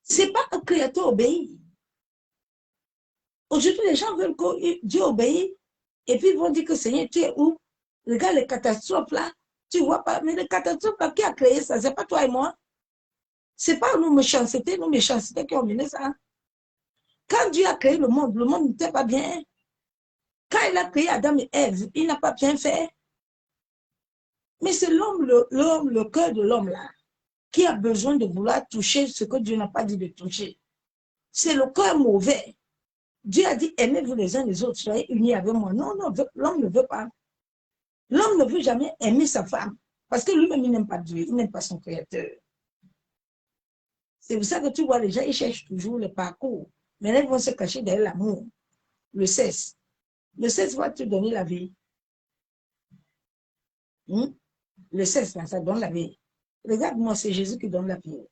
Ce n'est pas un Créateur obéit. Aujourd'hui, les gens veulent que Dieu obéisse et puis ils vont dire que Seigneur, tu es où? Regarde les catastrophes là. Tu ne vois pas. Mais les catastrophes là, qui a créé ça? Ce n'est pas toi et moi. Ce n'est pas nos méchancetés qui ont mené ça. Quand Dieu a créé le monde n'était pas bien. Quand il a créé Adam et Ève, il n'a pas bien fait. Mais c'est l'homme, le cœur de l'homme là, qui a besoin de vouloir toucher ce que Dieu n'a pas dit de toucher. C'est le cœur mauvais. Dieu a dit, aimez-vous les uns les autres, soyez unis avec moi. Non, non, l'homme ne veut pas. L'homme ne veut jamais aimer sa femme. Parce que lui-même, il n'aime pas Dieu, il n'aime pas son Créateur. C'est pour ça que tu vois, les gens, ils cherchent toujours le parcours. Mais là, ils vont se cacher derrière l'amour. Le cesse. Le cesse va te donner la vie. Le cesse, ça donne la vie. Regarde-moi, c'est Jésus qui donne la vie.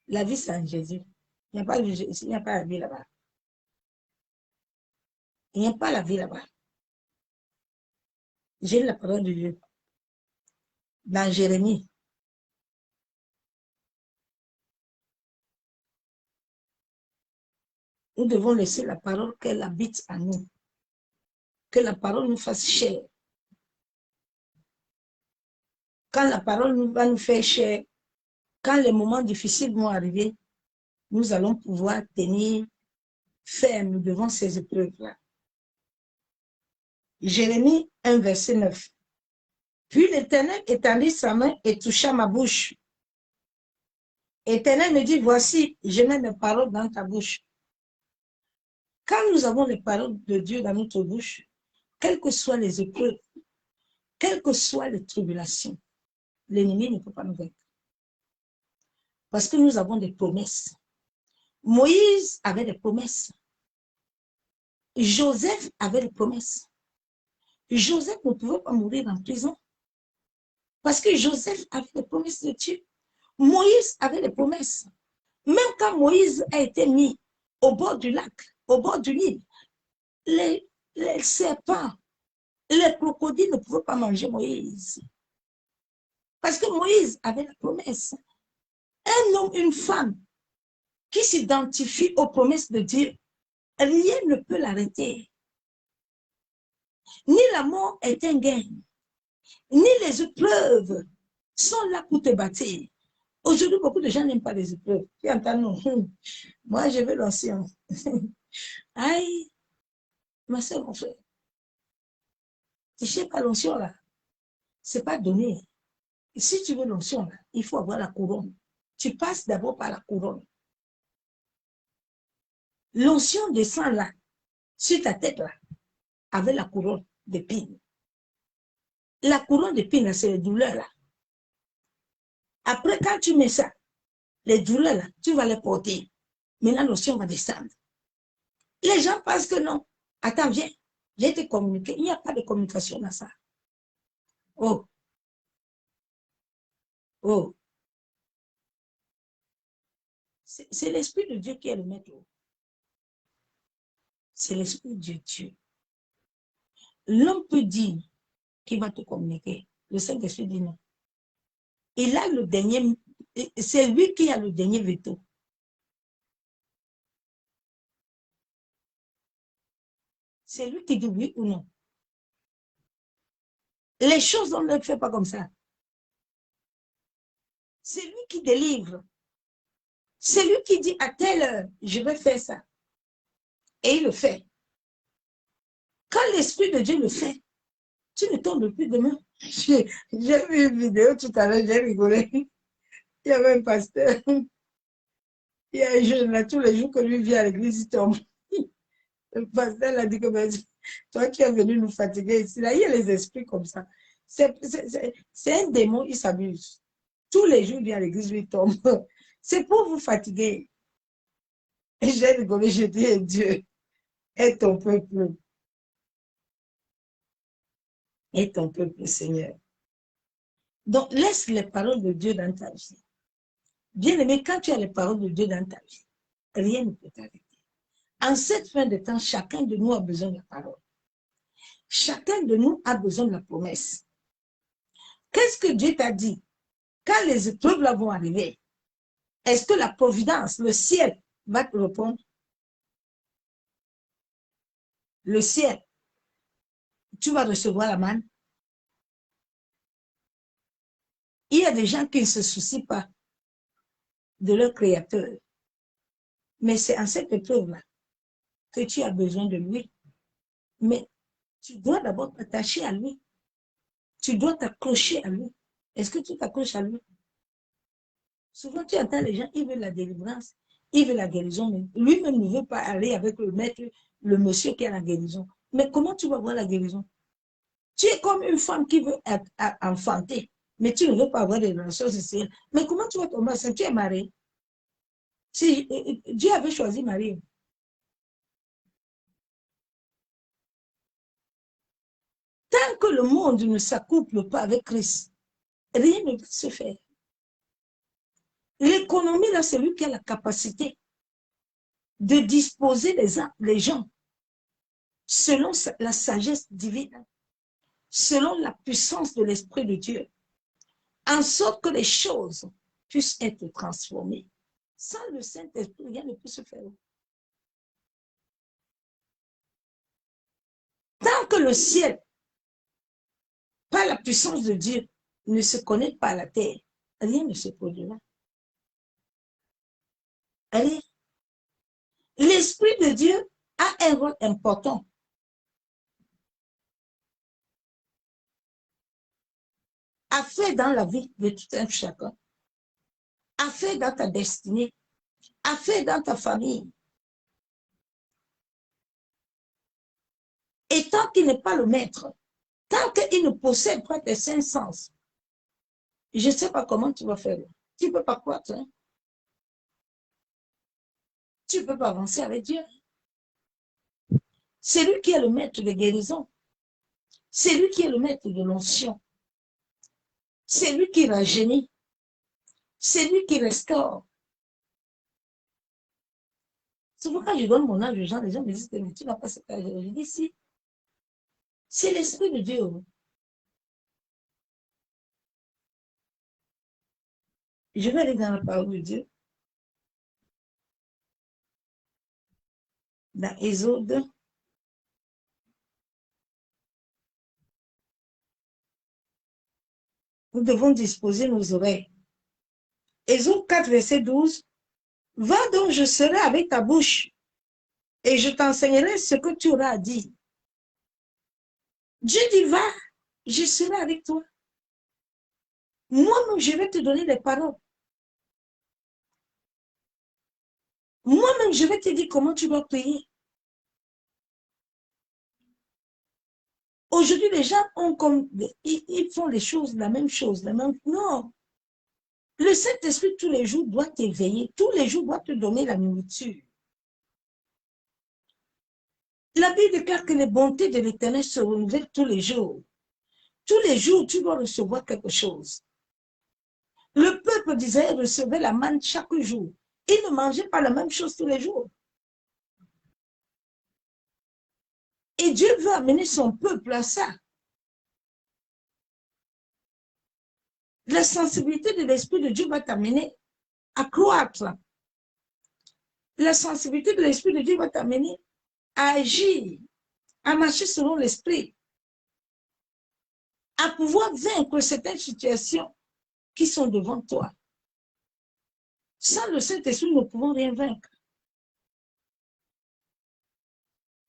La vie, c'est en Jésus. Il n'y a pas la vie là-bas. Il n'y a pas la vie là-bas. J'ai la parole de Dieu. Dans Jérémie. Nous devons laisser la parole qu'elle habite en nous. Que la parole nous fasse chair. Quand la parole va nous faire chair, quand les moments difficiles vont arriver, nous allons pouvoir tenir ferme devant ces épreuves-là. Jérémie 1, verset 9. Puis l'Éternel étendit sa main et toucha ma bouche. L'Éternel me dit, voici, je mets mes paroles dans ta bouche. Quand nous avons les paroles de Dieu dans notre bouche, quelles que soient les épreuves, quelles que soient les tribulations, l'ennemi ne peut pas nous vaincre. Parce que nous avons des promesses. Moïse avait des promesses. Joseph avait des promesses. Joseph ne pouvait pas mourir en prison. Parce que Joseph avait des promesses de Dieu. Moïse avait des promesses. Même quand Moïse a été mis au bord du lac, au bord du Nil, les serpents, les crocodiles ne pouvaient pas manger Moïse. Parce que Moïse avait la promesse. Un homme, une femme qui s'identifie aux promesses de Dieu, rien ne peut l'arrêter. Ni la mort est un gain, ni les épreuves sont là pour te bâtir. Aujourd'hui, beaucoup de gens n'aiment pas les épreuves. Tu entends, non. Moi, je veux l'onction. Aïe, ma soeur, mon frère. Tu ne sais pas l'onction là. Ce n'est pas donné. Et si tu veux l'onction là, il faut avoir la couronne. Tu passes d'abord par la couronne. L'onction descend là, sur ta tête là, avec la couronne d'épines. La couronne d'épines, c'est les douleurs là. Après, quand tu mets ça, les douleurs là, tu vas les porter. Maintenant, l'onction va descendre. Les gens pensent que non. Attends, viens. J'ai été communiqué. Il n'y a pas de communication dans ça. Oh. Oh. C'est l'Esprit de Dieu qui est le maître. C'est l'Esprit de Dieu. L'homme peut dire qu'il va te communiquer. Le Saint-Esprit dit non. Il a le dernier, c'est lui qui a le dernier veto. C'est lui qui dit oui ou non. Les choses, on ne les fait pas comme ça. C'est lui qui délivre. C'est lui qui dit à telle heure, je vais faire ça. Et il le fait. Quand l'Esprit de Dieu le fait, tu ne tombes plus demain. J'ai vu une vidéo tout à l'heure, j'ai rigolé. Il y avait un pasteur. Il y a un jeune là, tous les jours que lui vient à l'église, il tombe. Le pasteur a dit que toi qui es venu nous fatiguer ici, là, il y a les esprits comme ça. C'est un démon, il s'amuse. Tous les jours, il vient à l'église, il tombe. C'est pour vous fatiguer. Et j'ai rigolé, j'ai dit, Dieu, aide ton peuple. Aide ton peuple, Seigneur. Donc, laisse les paroles de Dieu dans ta vie. Bien aimé, quand tu as les paroles de Dieu dans ta vie, rien ne peut t'arrêter. En cette fin de temps, chacun de nous a besoin de la parole. Chacun de nous a besoin de la promesse. Qu'est-ce que Dieu t'a dit? Quand les épreuves là vont arriver, est-ce que la providence, le ciel, va te répondre? Le ciel, tu vas recevoir la manne. Il y a des gens qui ne se soucient pas de leur Créateur. Mais c'est en cette épreuve-là que tu as besoin de lui. Mais tu dois d'abord t'attacher à lui. Tu dois t'accrocher à lui. Est-ce que tu t'accroches à lui? Souvent, tu entends les gens, ils veulent la délivrance, ils veulent la guérison, mais lui-même ne veut pas aller avec le maître, le monsieur qui a la guérison. Mais comment tu vas voir la guérison? Tu es comme une femme qui veut enfanter, mais tu ne veux pas avoir des relations sexuelles. Mais comment tu vas tomber enceinte? Tu es marié. Si Dieu avait choisi Marie. Tant que le monde ne s'accouple pas avec Christ, rien ne peut se faire. L'économie, là, c'est lui qui a la capacité de disposer les gens selon la sagesse divine, selon la puissance de l'Esprit de Dieu, en sorte que les choses puissent être transformées. Sans le Saint-Esprit, rien ne peut se faire. Tant que le ciel, par la puissance de Dieu, ne se connecte pas à la terre, rien ne se produira. Rien. L'Esprit de Dieu a un rôle important. À faire dans la vie de tout un chacun, à faire dans ta destinée, à faire dans ta famille. Et tant qu'il n'est pas le maître, tant qu'il ne possède pas tes cinq sens, je ne sais pas comment tu vas faire. Tu ne peux pas croître. Hein? Tu ne peux pas avancer avec Dieu. C'est lui qui est le maître de guérison. C'est lui qui est le maître de l'onction. C'est lui qui rajeunit. C'est lui qui restaure. Souvent, quand je donne mon âge aux gens, les gens me disent, mais tu n'as pas cet âge. Je dis, si. C'est l'Esprit de Dieu. Je vais aller dans la parole de Dieu. Dans Exode. Nous devons disposer nos oreilles. Exode 4, verset 12. Va donc, je serai avec ta bouche et je t'enseignerai ce que tu auras à dire. Dieu dit, va, je serai avec toi. Moi-même, je vais te donner des paroles. Moi-même, je vais te dire comment tu dois prier. Aujourd'hui, les gens ont comme, ils font les choses, la même chose, la même. Non. Le Saint-Esprit, tous les jours, doit t'éveiller. Tous les jours, doit te donner la nourriture. La Bible déclare que les bontés de l'Éternel se renouvellent tous les jours. Tous les jours, tu dois recevoir quelque chose. Le peuple d'Israël recevait la manne chaque jour. Il ne mangeait pas la même chose tous les jours. Et Dieu veut amener son peuple à ça. La sensibilité de l'Esprit de Dieu va t'amener à croître. La sensibilité de l'Esprit de Dieu va t'amener à agir, à marcher selon l'Esprit, à pouvoir vaincre certaines situations qui sont devant toi. Sans le Saint-Esprit, nous ne pouvons rien vaincre.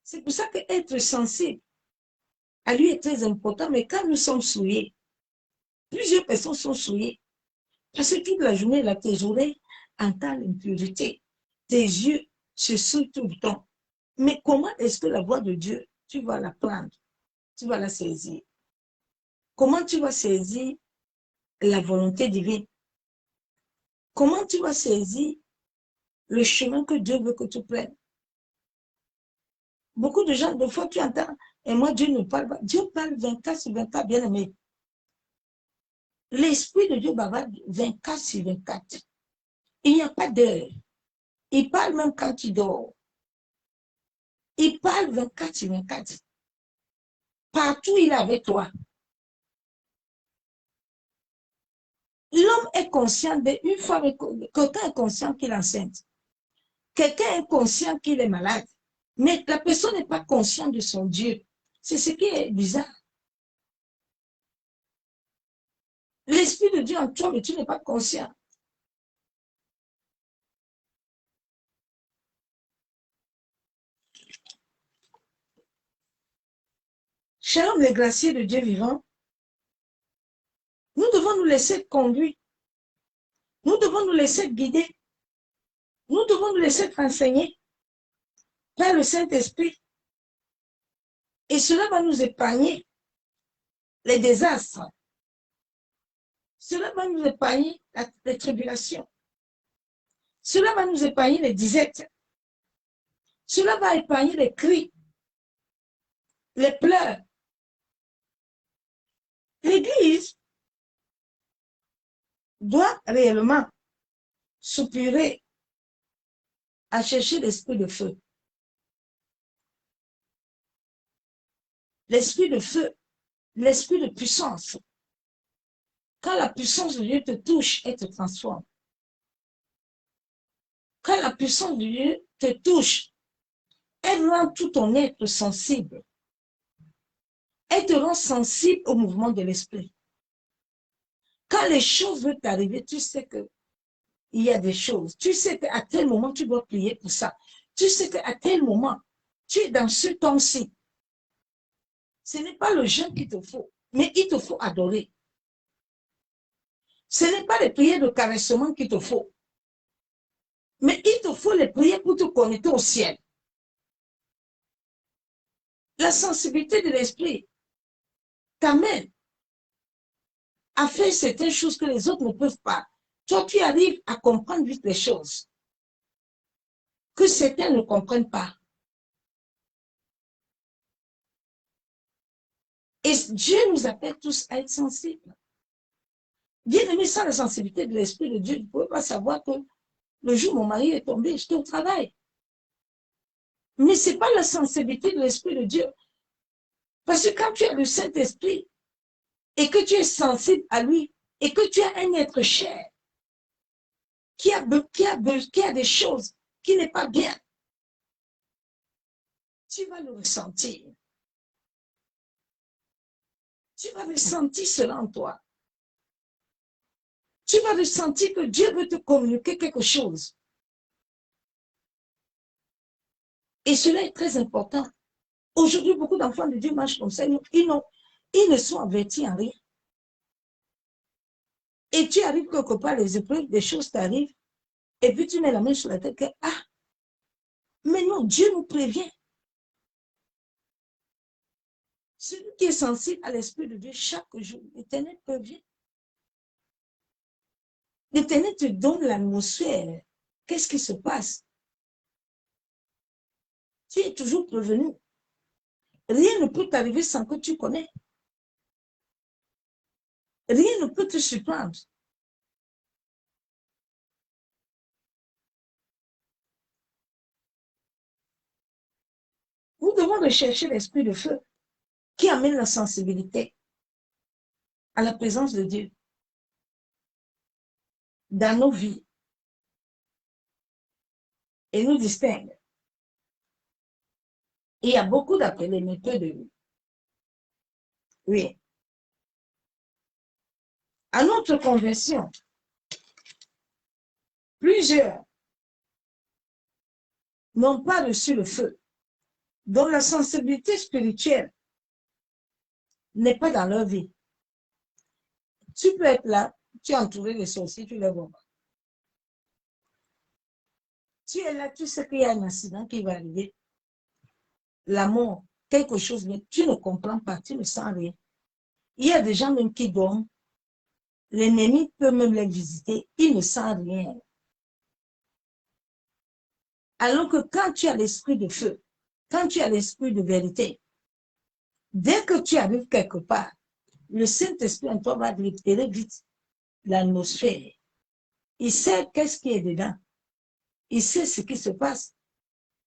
C'est pour ça qu'être sensible à lui est très important, mais quand nous sommes souillés, plusieurs personnes sont souillées, parce que toute la journée, là, tes oreilles entendent l'impurité, tes yeux se souillent tout le temps. Mais comment est-ce que la voix de Dieu, tu vas la prendre, tu vas la saisir? Comment tu vas saisir la volonté divine? Comment tu vas saisir le chemin que Dieu veut que tu prennes? Beaucoup de gens, des fois, tu entends, et moi, Dieu ne parle pas. Dieu parle 24 sur 24, bien aimé. L'Esprit de Dieu bavarde 24 sur 24. Il n'y a pas d'heure. Il parle même quand tu dors. Il parle 24/24. Partout, il est avec toi. L'homme est conscient d'une fois, quelqu'un est conscient qu'il est enceinte. Quelqu'un est conscient qu'il est malade. Mais la personne n'est pas consciente de son Dieu. C'est ce qui est bizarre. L'Esprit de Dieu en toi, mais tu n'es pas conscient. Shalom, les graciers de Dieu vivant, nous devons nous laisser conduire. Nous devons nous laisser guider. Nous devons nous laisser enseigner par le Saint-Esprit. Et cela va nous épargner les désastres. Cela va nous épargner les tribulations. Cela va nous épargner les disettes. Cela va épargner les cris, les pleurs. L'Église doit réellement soupirer à chercher l'esprit de feu. L'esprit de feu, l'esprit de puissance. Quand la puissance de Dieu te touche et te transforme. Quand la puissance de Dieu te touche, elle rend tout ton être sensible. Elle te rend sensible au mouvement de l'esprit. Quand les choses veulent t'arriver, tu sais qu'il y a des choses. Tu sais qu'à tel moment, tu dois prier pour ça. Tu sais qu'à tel moment, tu es dans ce temps-ci. Ce n'est pas le jeûne qu'il te faut, mais il te faut adorer. Ce n'est pas les prières de caressement qu'il te faut, mais il te faut les prières pour te connecter au ciel. La sensibilité de l'esprit t'amène à faire certaines choses que les autres ne peuvent pas. Toi, tu arrives à comprendre vite les choses que certains ne comprennent pas. Et Dieu nous appelle tous à être sensibles. Bien aimé, sans la sensibilité de l'Esprit de Dieu, tu ne pouvez pas savoir que le jour où mon mari est tombé, j'étais au travail. Mais ce n'est pas la sensibilité de l'Esprit de Dieu. Parce que quand tu as le Saint-Esprit et que tu es sensible à lui et que tu as un être cher qui a des choses qui n'est pas bien, tu vas le ressentir. Tu vas ressentir cela en toi. Tu vas ressentir que Dieu veut te communiquer quelque chose. Et cela est très important. Aujourd'hui, beaucoup d'enfants de Dieu marchent comme ça. Ils ne sont avertis en rien. Et tu arrives quelque part, les épreuves, des choses t'arrivent, et puis tu mets la main sur la tête que, ah, mais non, Dieu nous prévient. Celui qui est sensible à l'Esprit de Dieu, chaque jour, l'Éternel prévient. L'Éternel te donne l'atmosphère. Qu'est-ce qui se passe? Tu es toujours prévenu. Rien ne peut t'arriver sans que tu connais. Rien ne peut te surprendre. Nous devons rechercher l'esprit de feu qui amène la sensibilité à la présence de Dieu dans nos vies et nous distingue. Il y a beaucoup d'appelés, mais peu de lui. Oui. À notre conversion, plusieurs n'ont pas reçu le feu, dont la sensibilité spirituelle n'est pas dans leur vie. Tu peux être là, tu es entouré de sorciers, tu les vois pas. Tu es là, tu sais qu'il y a un accident qui va arriver, la mort, quelque chose, mais tu ne comprends pas, tu ne sens rien. Il y a des gens même qui dorment, l'ennemi peut même les visiter, ils ne sentent rien. Alors que quand tu as l'esprit de feu, quand tu as l'esprit de vérité, dès que tu arrives quelque part, le Saint-Esprit en toi va libérer vite l'atmosphère. Il sait qu'est-ce qui est dedans. Il sait ce qui se passe.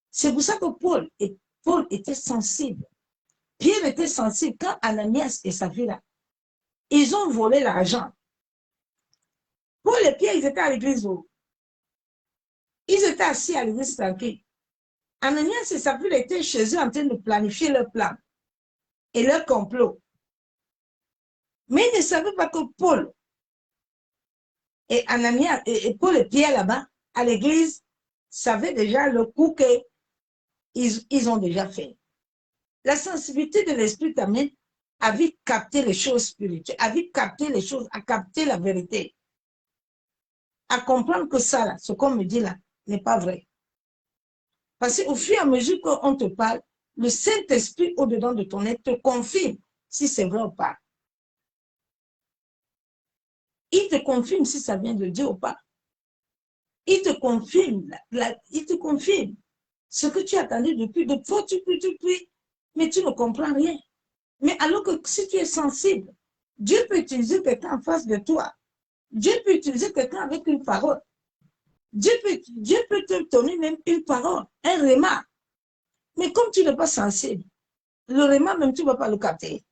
C'est pour ça que Paul Paul était sensible. Pierre était sensible. Quand Ananias et Saphira, ils ont volé l'argent. Paul et Pierre, ils étaient à l'église. Ils étaient assis à l'église tranquille. Ananias et Saphira étaient chez eux en train de planifier leur plan et leur complot. Mais ils ne savaient pas que Paul et Ananias et Paul et Pierre là-bas, à l'église, savaient déjà le coup qu'ils ont déjà fait. La sensibilité de l'esprit t'amène à vite capter les choses spirituelles, à vite capter les choses, à capter la vérité, à comprendre que ça, là, ce qu'on me dit là, n'est pas vrai. Parce qu'au fur et à mesure qu'on te parle, le Saint-Esprit au-dedans de ton être te confirme si c'est vrai ou pas. Il te confirme si ça vient de Dieu ou pas. Il te confirme, il te confirme ce que tu as attendu depuis, de fois tu pries, mais tu ne comprends rien. Mais alors que si tu es sensible, Dieu peut utiliser quelqu'un en face de toi. Dieu peut utiliser quelqu'un avec une parole. Dieu peut te donner même une parole, un réma. Mais comme tu n'es pas sensible, le réma même, tu ne vas pas le capter.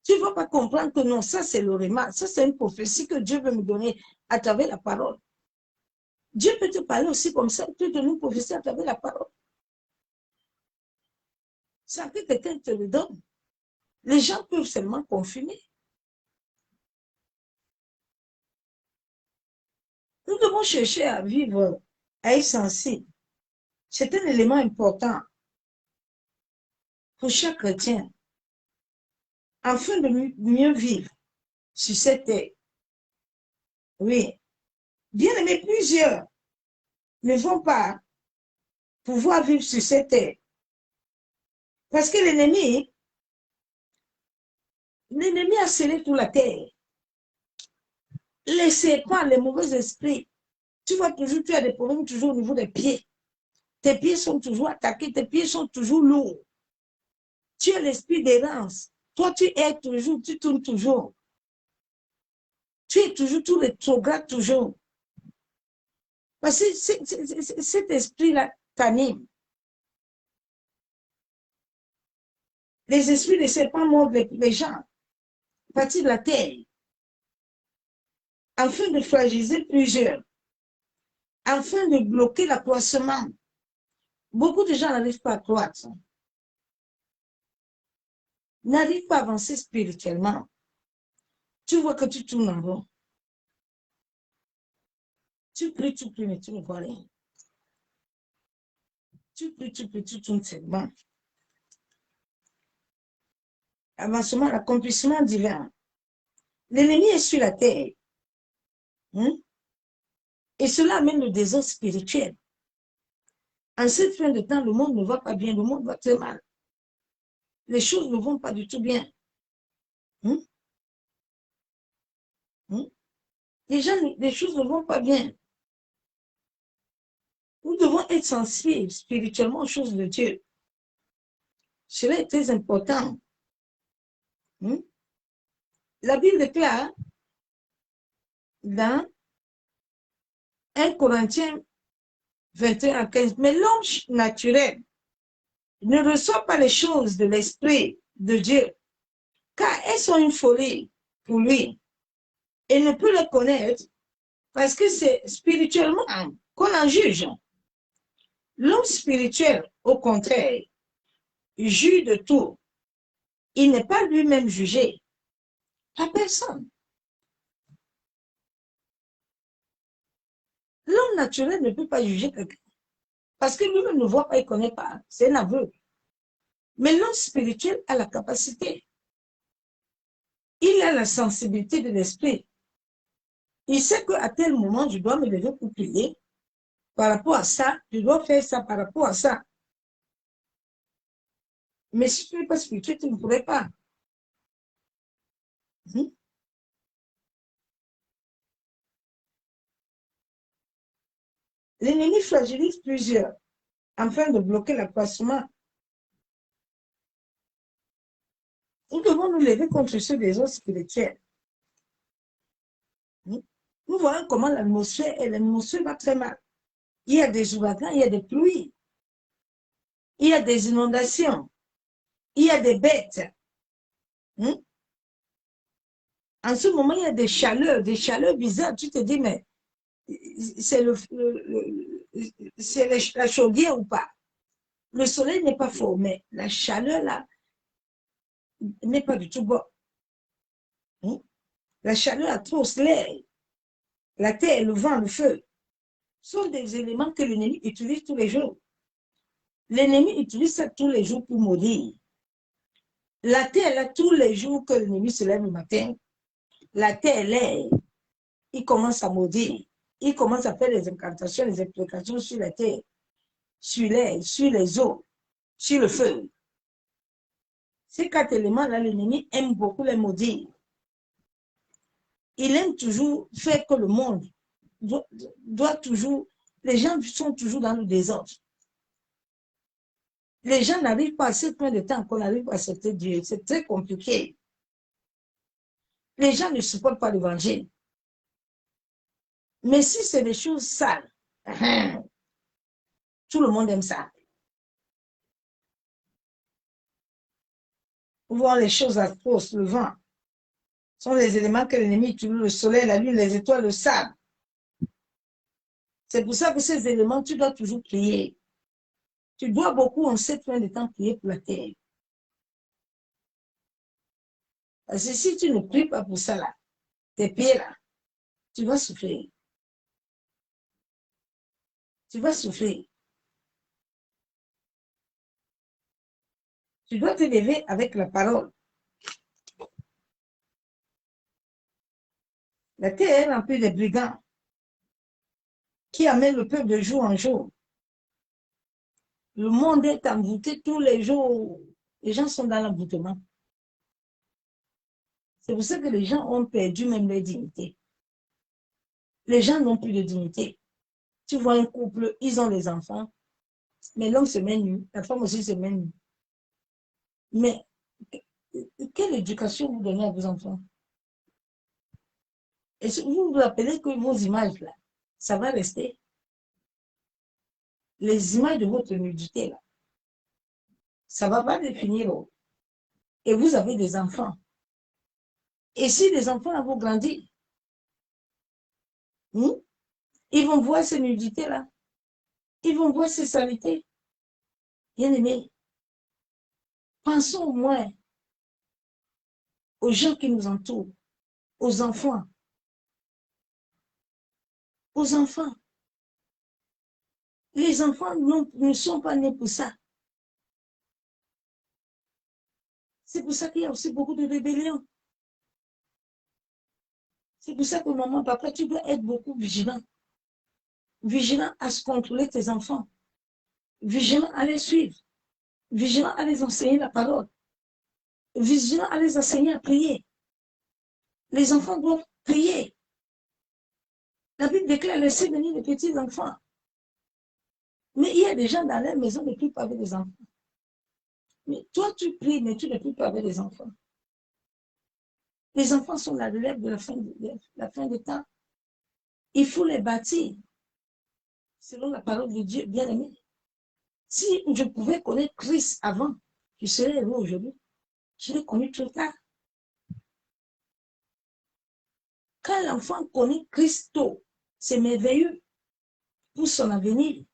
Tu ne vas pas comprendre que non, ça c'est le réma. Ça c'est une prophétie que Dieu veut me donner à travers la parole. Dieu peut te parler aussi comme ça, peut te donner une prophétie à travers la parole. Sans que quelqu'un te le donne. Les gens peuvent seulement confirmer. Nous devons chercher à vivre, à être sensible. C'est un élément important pour chaque chrétien, afin de mieux vivre sur cette terre. Oui. Bien aimé, plusieurs ne vont pas pouvoir vivre sur cette terre. Parce que l'ennemi a scellé toute la terre. Les serpents, les mauvais esprits, tu vois toujours, tu as des problèmes toujours au niveau des pieds. Tes pieds sont toujours attaqués, tes pieds sont toujours lourds. Tu as l'esprit d'errance. Toi, tu es toujours, tu tournes toujours. Tu es toujours, tu rétrogrades toujours. Parce que cet esprit-là t'anime. Les esprits des serpents mordent les gens à partir de la terre, afin de fragiliser plusieurs, afin de bloquer l'accroissement. Beaucoup de gens n'arrivent pas à croître, n'arrivent pas à avancer spirituellement. Tu vois que tu tournes en rond. Tu pries, mais tu ne vois rien. Tu pries, tu tournes seulement. Avancement, l'accomplissement divin. L'ennemi est sur la terre. Et cela amène le désordre spirituel. En cette fin de temps, le monde ne va pas bien, le monde va très mal. Les choses ne vont pas du tout bien. Les choses ne vont pas bien. Nous devons être sensibles spirituellement aux choses de Dieu. Cela est très important. La Bible déclare dans 1 Corinthiens 21 à 15, mais l'homme naturel ne reçoit pas les choses de l'Esprit de Dieu, car elles sont une folie pour lui. Et ne peut les connaître parce que c'est spirituellement qu'on en juge. L'homme spirituel, au contraire, juge de tout. Il n'est pas lui-même jugé par personne. L'homme naturel ne peut pas juger quelqu'un parce que lui-même ne voit pas, il ne connaît pas. C'est un aveugle. Mais l'homme spirituel a la capacité. Il a la sensibilité de l'esprit. Il sait qu'à tel moment, je dois me lever pour prier. Par rapport à ça, je dois faire ça par rapport à ça. Mais si tu n'es pas spirituel, tu ne pourrais pas. L'ennemi fragilise plusieurs afin de bloquer l'accroissement. Nous devons nous lever contre ceux des autres spirituels. Nous voyons comment l'atmosphère va très mal. Il y a des ouragans, il y a des pluies. il y a des inondations, il y a des bêtes. Hein? En ce moment, il y a des chaleurs bizarres. Tu te dis, mais c'est la chaudière ou pas? Le soleil n'est pas fort, mais la chaleur là n'est pas du tout bonne. Hein? La chaleur atroce, l'air, la terre, le vent, le feu, sont des éléments que l'ennemi utilise tous les jours. L'ennemi utilise ça tous les jours pour maudire. La terre, là, tous les jours que l'ennemi se lève le matin, la terre, l'air, il commence à maudire. Il commence à faire des incantations, des implications sur la terre, sur l'air, sur les eaux, sur le feu. Ces 4 éléments-là, l'ennemi aime beaucoup les maudire. Il aime toujours faire que le monde doit toujours, les gens sont toujours dans le désordre. Les gens n'arrivent pas à ce point de temps qu'on arrive à accepter Dieu. C'est très compliqué. Les gens ne supportent pas l'évangile. Mais si c'est des choses sales, tout le monde aime ça. Voir les choses atroces, le vent, sont les éléments que l'ennemi utilise, le soleil, la lune, les étoiles, le sable. C'est pour ça que ces éléments, tu dois toujours prier. Tu dois beaucoup en cette fin de temps prier pour la terre. Parce que si tu ne pries pas pour ça là, tes pieds là, tu vas souffrir. Tu vas souffrir. Tu dois te lever avec la parole. La terre est remplie de brigands qui amènent le peuple de jour en jour. Le monde est envoûté tous les jours. Les gens sont dans l'envoûtement. C'est pour ça que les gens ont perdu même leur dignité. Les gens n'ont plus de dignité. Tu vois un couple, ils ont des enfants, mais l'homme se met nu, la femme aussi se met nue. Mais quelle éducation vous donnez à vos enfants? Et si vous vous rappelez que vos images là, ça va rester. Les images de votre nudité là, ça ne va pas définir. Et vous avez des enfants. Et si les enfants vont grandir, ils vont voir ces nudités là, ils vont voir ces saletés. Bien aimé, pensons au moins aux gens qui nous entourent, aux enfants. Aux enfants. Les enfants ne sont pas nés pour ça. C'est pour ça qu'il y a aussi beaucoup de rébellion. C'est pour ça que maman, papa, tu dois être beaucoup vigilant. Vigilant à se contrôler tes enfants. Vigilant à les suivre. Vigilant à les enseigner la parole. Vigilant à les enseigner à prier. Les enfants doivent prier. La Bible déclare laisser venir les petits enfants. Mais il y a des gens dans leur maison qui ne prient pas avec les enfants. Mais toi, tu pries, mais tu ne pries pas avec les enfants. Les enfants sont la relève de la fin des temps. Il faut les bâtir, selon la parole de Dieu, bien aimé. Si je pouvais connaître Christ avant, je serais heureux aujourd'hui. Je l'ai connu trop tard. Quand l'enfant connaît Christ tôt, c'est merveilleux pour son avenir.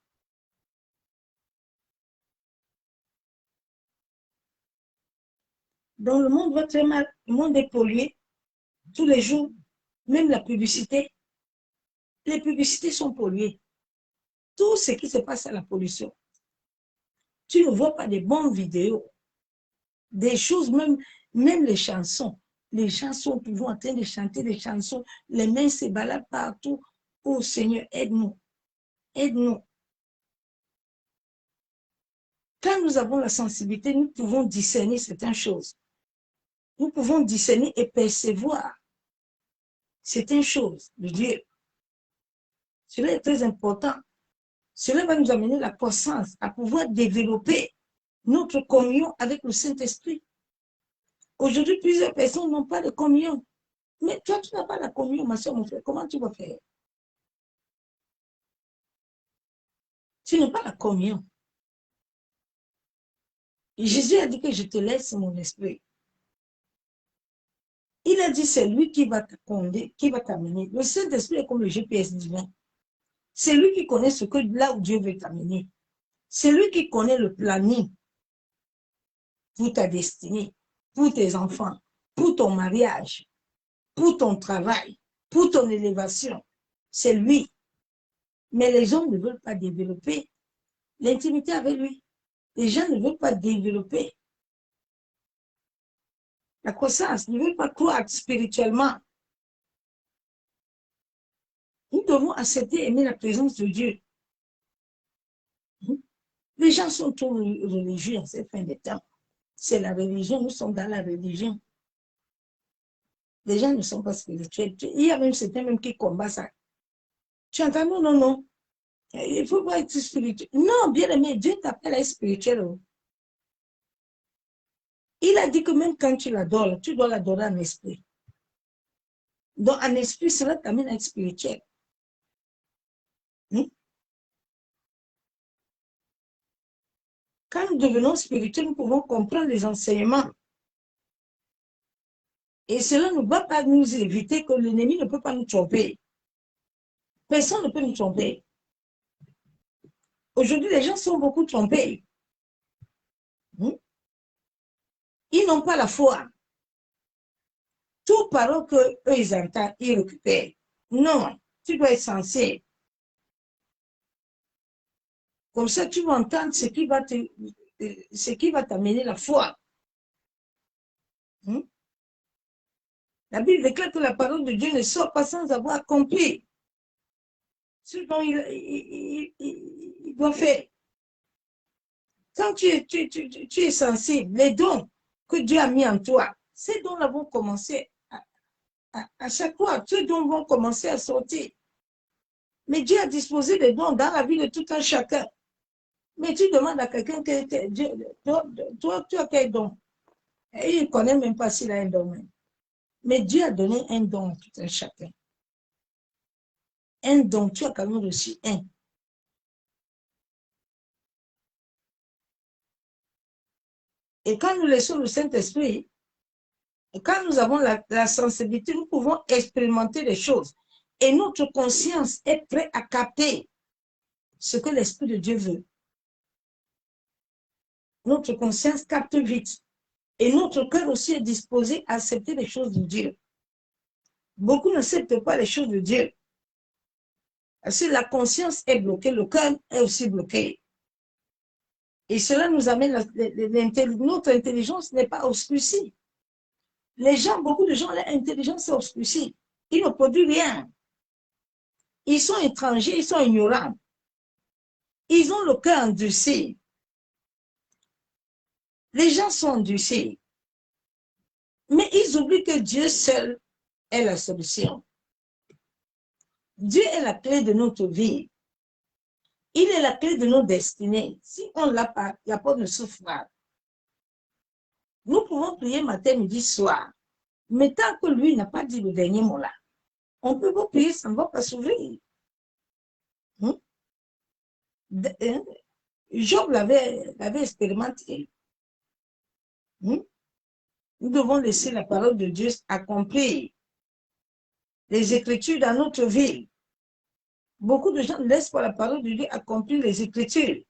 Donc le monde va très mal, le monde est pollué tous les jours, même la publicité. Les publicités sont polluées. Tout ce qui se passe à la pollution. Tu ne vois pas des bonnes vidéos, des choses, même les chansons. Les gens sont toujours en train de chanter des chansons, les mains se baladent partout. Oh Seigneur, aide-nous, aide-nous. Quand nous avons la sensibilité, nous pouvons discerner certaines choses. Nous pouvons discerner et percevoir certaines choses de Dieu. Cela est très important. Cela va nous amener la croissance, à pouvoir développer notre communion avec le Saint-Esprit. Aujourd'hui, plusieurs personnes n'ont pas de communion. Mais toi, tu n'as pas la communion, ma soeur, mon frère. Comment tu vas faire? Tu n'as pas la communion. Jésus a dit que je te laisse mon esprit. Il a dit, c'est lui qui va t'amener. Le Saint-Esprit est comme le GPS divin. C'est lui qui connaît ce que là où Dieu veut t'amener. C'est lui qui connaît le planning pour ta destinée, pour tes enfants, pour ton mariage, pour ton travail, pour ton élévation. C'est lui. Mais les gens ne veulent pas développer l'intimité avec lui. Les gens ne veulent pas développer la croissance, ne veulent pas croître spirituellement. Nous devons accepter et aimer la présence de Dieu. Les gens sont trop religieux en cette fin de temps. C'est la religion, nous sommes dans la religion. Les gens ne sont pas spirituels. Il y a même certains même qui combattent ça. Tu entends? Non, non, non. Il ne faut pas être spirituel. Non, bien aimé, Dieu t'appelle à être spirituel. Il a dit que même quand tu l'adores, tu dois l'adorer en esprit. Donc, en esprit, cela t'amène à être spirituel. Quand nous devenons spirituels, nous pouvons comprendre les enseignements. Et cela ne va pas nous éviter que l'ennemi ne peut pas nous tromper. Personne ne peut nous tromper. Aujourd'hui, les gens sont beaucoup trompés. Ils n'ont pas la foi. Toute parole qu'eux, ils entendent, ils récupèrent. Non, tu dois être censé. Comme ça, tu vas entendre ce qui va t'amener la foi. La Bible déclare que la parole de Dieu ne sort pas sans avoir accompli ce dont il doit faire. Quand tu es sensible, les dons que Dieu a mis en toi, ces dons-là vont commencer à chaque fois, ces dons vont commencer à sortir. Mais Dieu a disposé des dons dans la vie de tout un chacun. Mais tu demandes à quelqu'un que Dieu, toi, tu as quel don? Et il ne connaît même pas s'il a un don. Mais Dieu a donné un don à tout un chacun. Un don, tu as quand même reçu un. Et quand nous laissons le Saint-Esprit, quand nous avons la sensibilité, nous pouvons expérimenter les choses. Et notre conscience est prête à capter ce que l'Esprit de Dieu veut. Notre conscience capte vite. Et notre cœur aussi est disposé à accepter les choses de Dieu. Beaucoup n'acceptent pas les choses de Dieu. Si la conscience est bloquée, le cœur est aussi bloqué. Et cela nous amène, notre intelligence n'est pas obscurcie. Les gens, beaucoup de gens, leur intelligence est obscurcie. Ils ne produisent rien. Ils sont étrangers, ils sont ignorants. Ils ont le cœur endurci. Les gens sont endurcis. Mais ils oublient que Dieu seul est la solution. Dieu est la clé de notre vie. Il est la clé de nos destinées. Si on ne l'a pas, il n'y a pas de souffrance. Nous pouvons prier matin, midi, soir. Mais tant que lui n'a pas dit le dernier mot là, on peut vous prier, ça ne va pas s'ouvrir. Job l'avait expérimenté. Nous devons laisser la parole de Dieu accomplir les Écritures dans notre vie. Beaucoup de gens ne laissent pas la parole de Dieu accomplir les Écritures.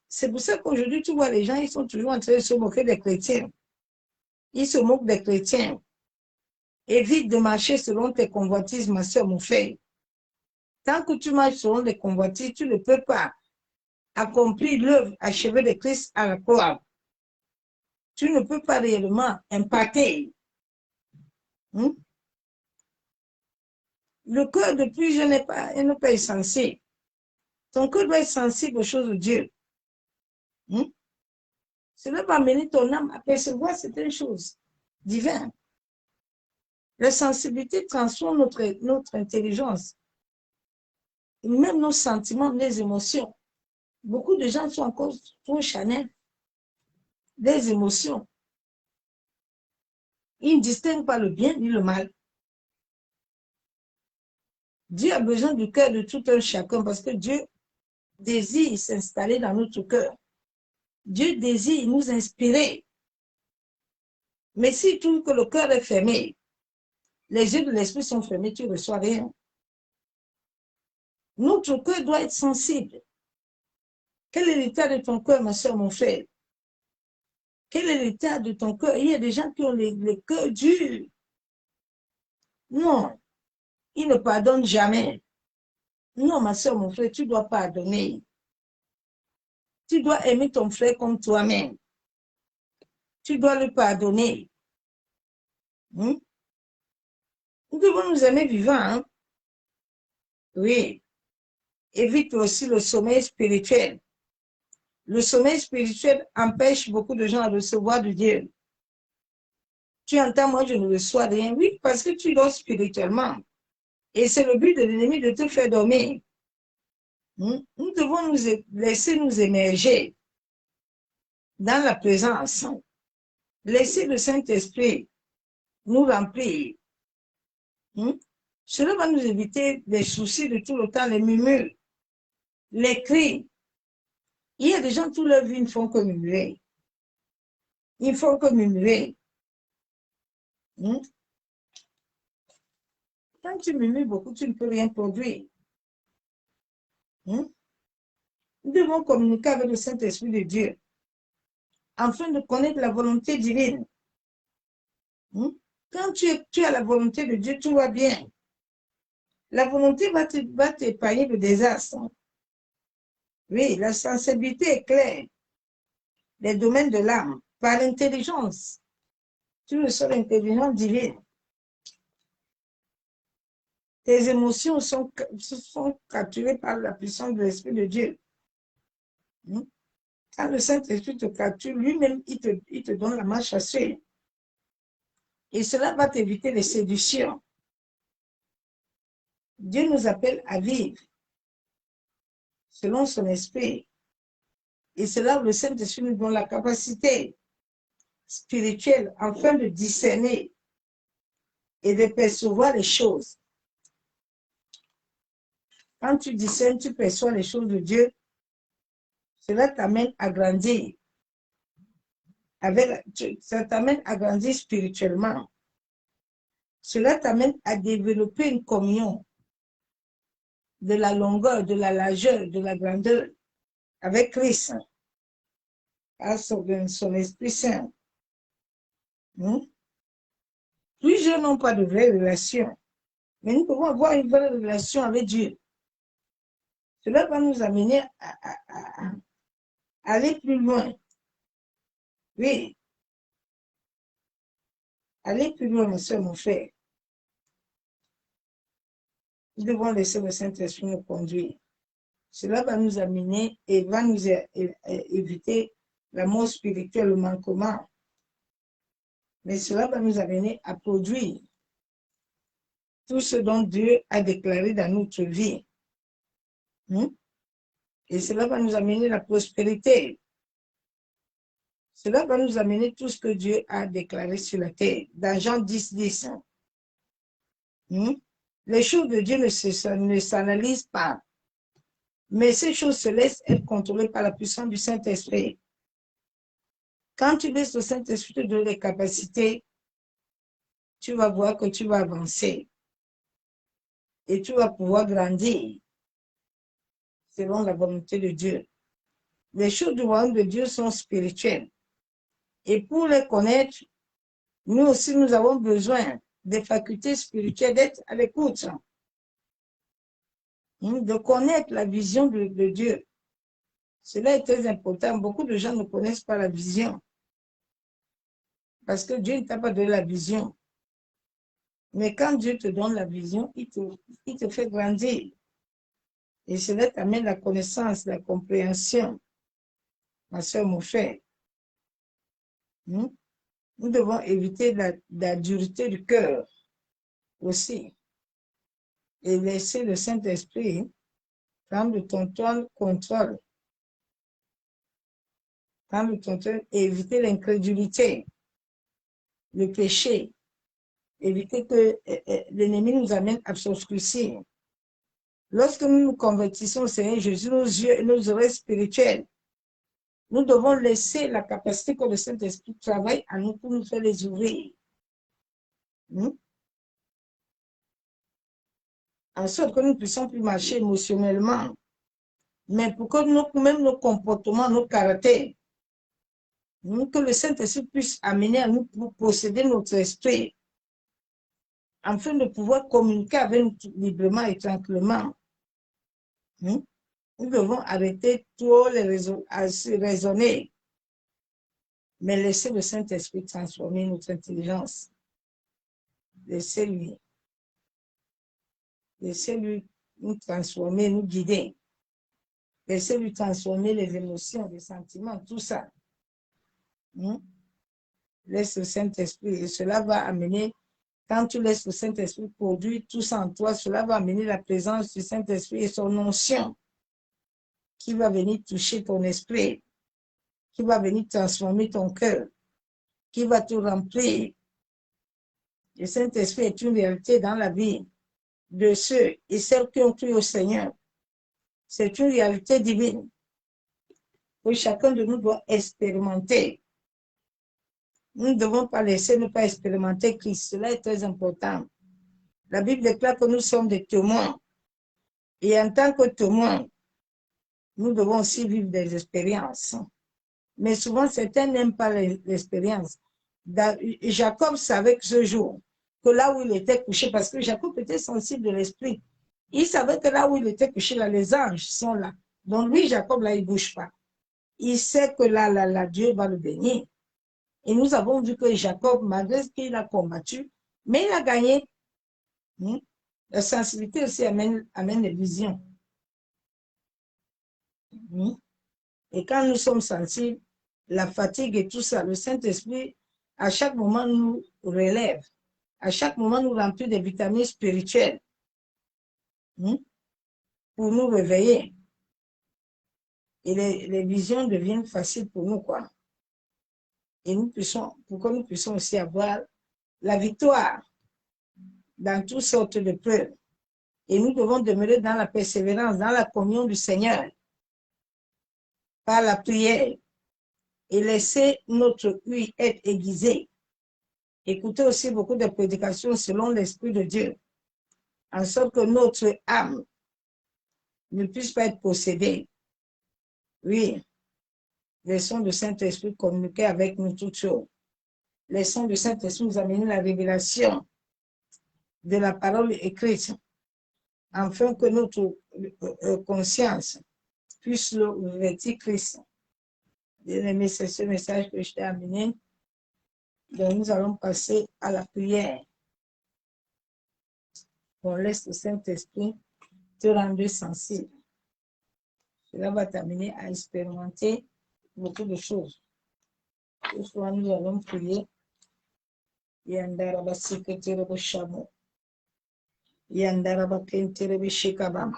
C'est pour ça qu'aujourd'hui, tu vois, les gens, ils sont toujours en train de se moquer des chrétiens. Ils se moquent des chrétiens. Évite de marcher selon tes convoitises, ma soeur, mon frère. Tant que tu marches selon les convoitises, tu ne peux pas accomplir l'œuvre achevée de Christ à la croix. Tu ne peux pas réellement impacter. Le cœur de plus jeune n'est pas sensible. Ton cœur doit être sensible aux choses de Dieu. Cela va amener ton âme à percevoir certaines choses divines. La sensibilité transforme notre intelligence, même nos sentiments, les émotions. Beaucoup de gens sont encore trop charnels des émotions. Ils ne distinguent pas le bien ni le mal. Dieu a besoin du cœur de tout un chacun parce que Dieu désire s'installer dans notre cœur. Dieu désire nous inspirer. Mais si tu trouves que le cœur est fermé, les yeux de l'esprit sont fermés, tu ne reçois rien. Notre cœur doit être sensible. Quel est l'état de ton cœur, ma soeur, mon frère? Quel est l'état de ton cœur? Il y a des gens qui ont le cœur dur. Non, ils ne pardonnent jamais. Non, ma soeur, mon frère, tu dois pardonner. Tu dois aimer ton frère comme toi-même. Tu dois le pardonner. Nous devons nous aimer vivants. Hein? Oui. Évite aussi le sommeil spirituel. Le sommeil spirituel empêche beaucoup de gens à recevoir de Dieu. Tu entends, moi, je ne reçois rien. Oui, parce que tu dors spirituellement. Et c'est le but de l'ennemi de te faire dormir. Nous devons laisser nous émerger dans la présence. Laisser le Saint-Esprit nous remplir. Cela va nous éviter des soucis de tout le temps, les murmures, les cris. Il y a des gens, toute leur vie, ils ne font que murmurer. Ils ne font que murmurer. Quand tu murmures beaucoup, tu ne peux rien produire. Nous devons communiquer avec le Saint-Esprit de Dieu afin de connaître la volonté divine. Quand tu as la volonté de Dieu, tout va bien. La volonté va t'épargner de désastre. Oui, la sensibilité est claire. Les domaines de l'âme, par l'intelligence. Tu reçois l'intelligence divine. Tes émotions sont capturées par la puissance de l'Esprit de Dieu. Quand le Saint-Esprit te capture, lui-même, il te donne la marche à suivre. Et cela va t'éviter les séductions. Dieu nous appelle à vivre selon son esprit. Et c'est là où le Saint-Esprit nous donne la capacité spirituelle afin de discerner et de percevoir les choses. Quand tu discernes, tu perçois les choses de Dieu, cela t'amène à grandir. Ça t'amène à grandir spirituellement. Cela t'amène à développer une communion de la longueur, de la largeur, de la grandeur avec Christ, à son Esprit Saint. Plusieurs n'ont pas de vraie relation, mais nous pouvons avoir une vraie relation avec Dieu. Cela va nous amener à aller plus loin. Oui. Aller plus loin, ma soeur, mon frère. Nous devons laisser le Saint-Esprit nous conduire. Cela va nous amener et va nous éviter la mort spirituelle, le manquement. Mais cela va nous amener à produire tout ce dont Dieu a déclaré dans notre vie. Et cela va nous amener la prospérité. Cela va nous amener tout ce que Dieu a déclaré sur la terre. Dans Jean 10, 10. Les choses de Dieu ne s'analysent pas. Mais ces choses se laissent être contrôlées par la puissance du Saint-Esprit. Quand tu laisses le Saint-Esprit te donner les capacités, tu vas voir que tu vas avancer. Et tu vas pouvoir grandir selon la volonté de Dieu. Les choses du royaume de Dieu sont spirituelles. Et pour les connaître, nous aussi, nous avons besoin des facultés spirituelles, d'être à l'écoute, de connaître la vision de Dieu. Cela est très important. Beaucoup de gens ne connaissent pas la vision. Parce que Dieu ne t'a pas donné la vision. Mais quand Dieu te donne la vision, il te fait grandir. Et cela t'amène la connaissance, la compréhension. Ma soeur, mon frère. Nous devons éviter la dureté du cœur aussi. Et laisser le Saint-Esprit prendre ton contrôle. Prendre ton contrôle et éviter l'incrédulité, le péché. Éviter que l'ennemi nous amène à s'obscurcir. Lorsque nous nous convertissons au Seigneur Jésus, nos yeux et nos oreilles spirituelles Nous devons laisser la capacité que le Saint-Esprit travaille à nous pour nous faire les ouvrir. En sorte que nous puissions plus marcher émotionnellement. Mais pour que même nos comportements, nos caractères, que le Saint-Esprit puisse amener à nous pour posséder notre esprit, afin de pouvoir communiquer avec nous librement et tranquillement. Nous devons arrêter tous les raisons à se raisonner, mais laisser le Saint-Esprit transformer notre intelligence. Laissez-lui nous transformer, nous guider. Laissez-lui transformer les émotions, les sentiments, tout ça. Laisse le Saint-Esprit et cela va amener, quand tu laisses le Saint-Esprit produire tout ça en toi, cela va amener la présence du Saint-Esprit et son onction qui va venir toucher ton esprit, qui va venir transformer ton cœur, qui va te remplir. Le Saint-Esprit est une réalité dans la vie de ceux et celles qui ont cru au Seigneur. C'est une réalité divine que chacun de nous doit expérimenter. Nous ne devons pas laisser ne pas expérimenter Christ. Cela est très important. La Bible déclare que nous sommes des témoins. Et en tant que témoins, nous devons aussi vivre des expériences. Mais souvent, certains n'aiment pas l'expérience. Jacob savait que ce jour, que là où il était couché, parce que Jacob était sensible de l'esprit, il savait que là où il était couché, là, les anges sont là. Donc lui, Jacob, là, il ne bouge pas. Il sait que là, Dieu va le bénir. Et nous avons vu que Jacob, malgré ce qu'il a combattu, mais il a gagné. La sensibilité aussi amène les visions. Et quand nous sommes sensibles, la fatigue et tout ça, le Saint-Esprit, à chaque moment, nous relève. À chaque moment, nous remplit des vitamines spirituelles pour nous réveiller. Et les visions deviennent faciles pour nous, quoi. Et pour que nous puissions aussi avoir la victoire dans toutes sortes de preuves. Et nous devons demeurer dans la persévérance, dans la communion du Seigneur, par la prière, et laisser notre huile être aiguisée. Écoutez aussi beaucoup de prédications selon l'Esprit de Dieu, en sorte que notre âme ne puisse pas être possédée. Oui, laissons le Saint-Esprit communiquer avec nous toutes choses. Laissons le Saint-Esprit nous amener la révélation de la parole écrite, afin que notre conscience puisse le revêtir Christ. Bien-aimé, c'est ce message que je t'ai amené. Donc, nous allons passer à la prière. On laisse le Saint-Esprit te rendre sensible. Cela va t'amener à expérimenter beaucoup de choses. Ce soir, nous allons prier. Yandaraba Seketerebo Shamo. Yandaraba Kenterebe Shekabam.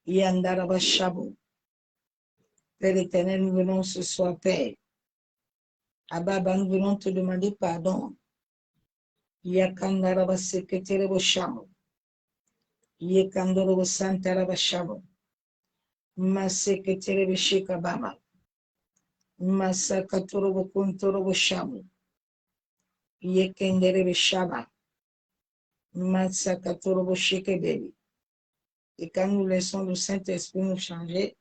Yandaraba Shabo. Père éternel, nous venons ce soir, Père. Ababa, nous venons te demander pardon. Yakandaraba Seketerebo Shamo. Yekandorobo Santaraba Shamo. Maseketerebe Shekabama. Masakatorobo Kuntorobo Shamo. Yekenderebe Shaba. Masakatorobo Shekebeli. Et quand nous laissons le Saint-Esprit nous changer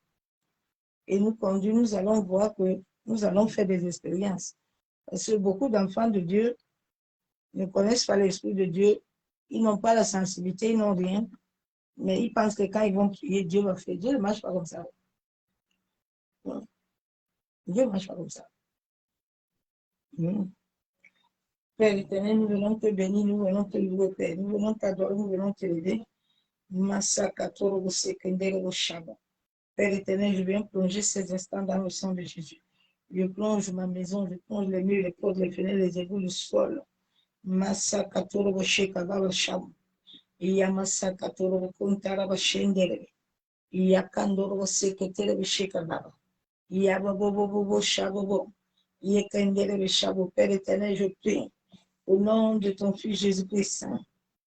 et nous conduire, nous allons voir que nous allons faire des expériences. Parce que beaucoup d'enfants de Dieu ne connaissent pas l'Esprit de Dieu, ils n'ont pas la sensibilité, ils n'ont rien, mais ils pensent que quand ils vont prier, Dieu va faire. Dieu ne marche pas comme ça. Dieu ne marche pas comme ça. Père éternel, nous venons te bénir, nous venons te louer, Père, nous venons t'adorer, nous venons te lever. Père éternel, je viens plonger ces instants dans le sang de Jésus. Je plonge ma maison, je plonge les murs, les portes, les fenêtres, les égouts, le sol. Masakatoro Shekababa Sham. Yamasakatoro Kuntaraba Shendere. Yakandoro Seketere Shekababa. Yababobo Shabobo. Yekendere Shabo. Père éternel, je prie au nom de ton Fils Jésus-Christ.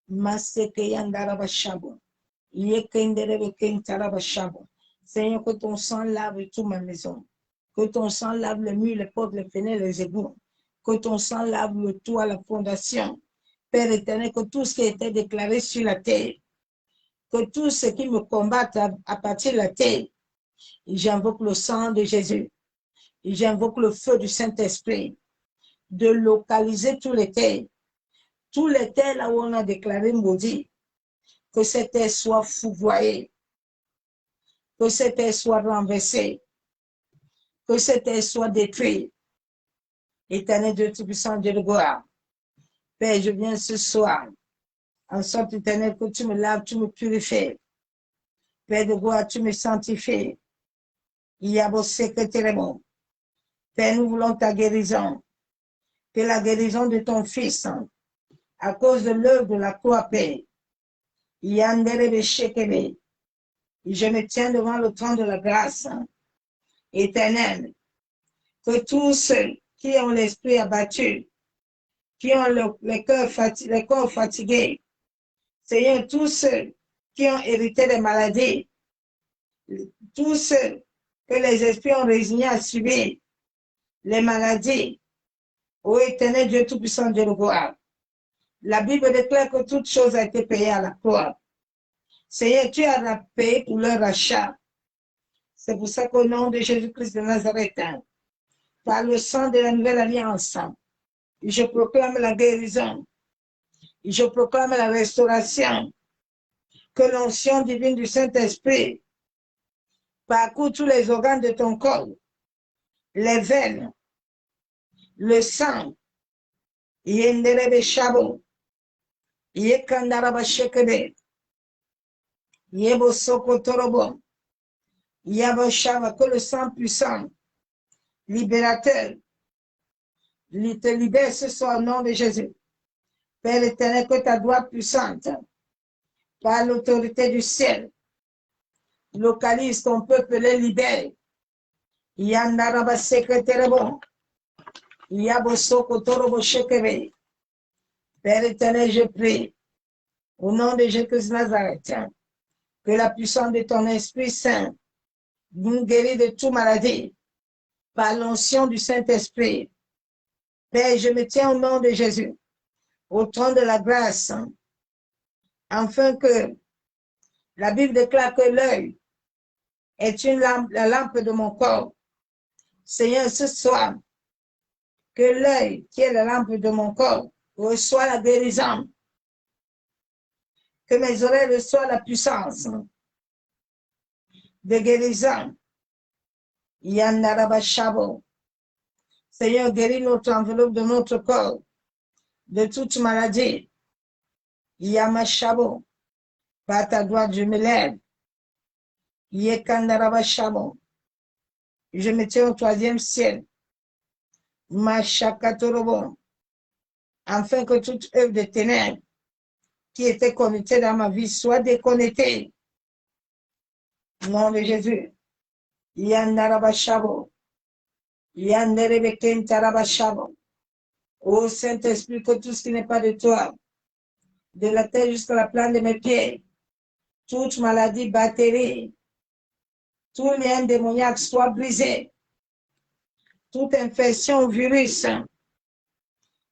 Maseke Yandaraba Shabo. Yekendere Kentaraba Shabo. Seigneur, que ton sang lave toute ma maison. Que ton sang lave les murs, les portes, les fenêtres, les égouts. Que ton sang lave le toit, la fondation. Père éternel, que tout ce qui était déclaré sur la terre, que tout ce qui me combattent à partir de la terre, j'invoque le sang de Jésus. J'invoque le feu du Saint-Esprit de localiser tous les terres. Tous les terres là où on a déclaré maudit, que cette terre soit foudroyée, que cette terre soit renversée, que cette terre soit détruite. Éternel Dieu Tout-Puissant, Dieu de gloire. Père, je viens ce soir, en sorte éternel que tu me laves, tu me purifies. Père de gloire, tu me sanctifies. Il y a vos secrétaires. Père, nous voulons ta guérison. Que la guérison de ton Fils, à cause de l'œuvre de la croix, Père. Yandere Shekebe. Je me tiens devant le trône de la grâce éternelle. Que tous ceux qui ont l'esprit abattu, qui ont les corps fatigués, Seigneur, tous ceux qui ont hérité des maladies, tous ceux que les esprits ont résigné à subir les maladies, ô éternel Dieu Tout-Puissant, Dieu de gloire. La Bible déclare que toute chose a été payée à la croix. Seigneur, tu as payé pour leur rachat. C'est pour ça qu'au nom de Jésus-Christ de Nazareth, par le sang de la nouvelle alliance, je proclame la guérison. Je proclame la restauration. Que l'onction divine du Saint-Esprit parcourt tous les organes de ton corps, les veines, le sang. Yenderebe shabo, yekandaraba shekebe, yebo soko torobo, yabo shava, que le sang puissant, libérateur, te libère ce soir au nom de Jésus. Père éternel, que ta droite puissante, par l'autorité du ciel, localise ton peuple, les libère. Yandaraba sekreterebo, yabo soko torobo shekebe. Père éternel, je prie, au nom de Jésus Nazareth, que la puissance de ton Esprit Saint nous guérit de toute maladie, par l'onction du Saint-Esprit. Père, je me tiens au nom de Jésus, au trône de la grâce, afin que la Bible déclare que l'œil est une lampe, la lampe de mon corps. Seigneur, ce soir, que l'œil, qui est la lampe de mon corps, reçoit la guérison, que mes oreilles reçoivent la puissance de guérison. Yandarabashabo. Seigneur, guéris notre enveloppe de notre corps de toute maladie. Yamashabo. Par ta droite, je me lève. Yekandarabashabo. Je me tiens au troisième ciel. Mashakatorobo. Afin que toute œuvre de ténèbres qui était connectée dans ma vie soit déconnectée. Au nom de Jésus. Yandarabashabo. Yanderebekentarabashabo. Ô Saint-Esprit, que tout ce qui n'est pas de toi, de la tête jusqu'à la plante de mes pieds, toute maladie, bactérie, tout lien démoniaque soit brisé, toute infection ou virus.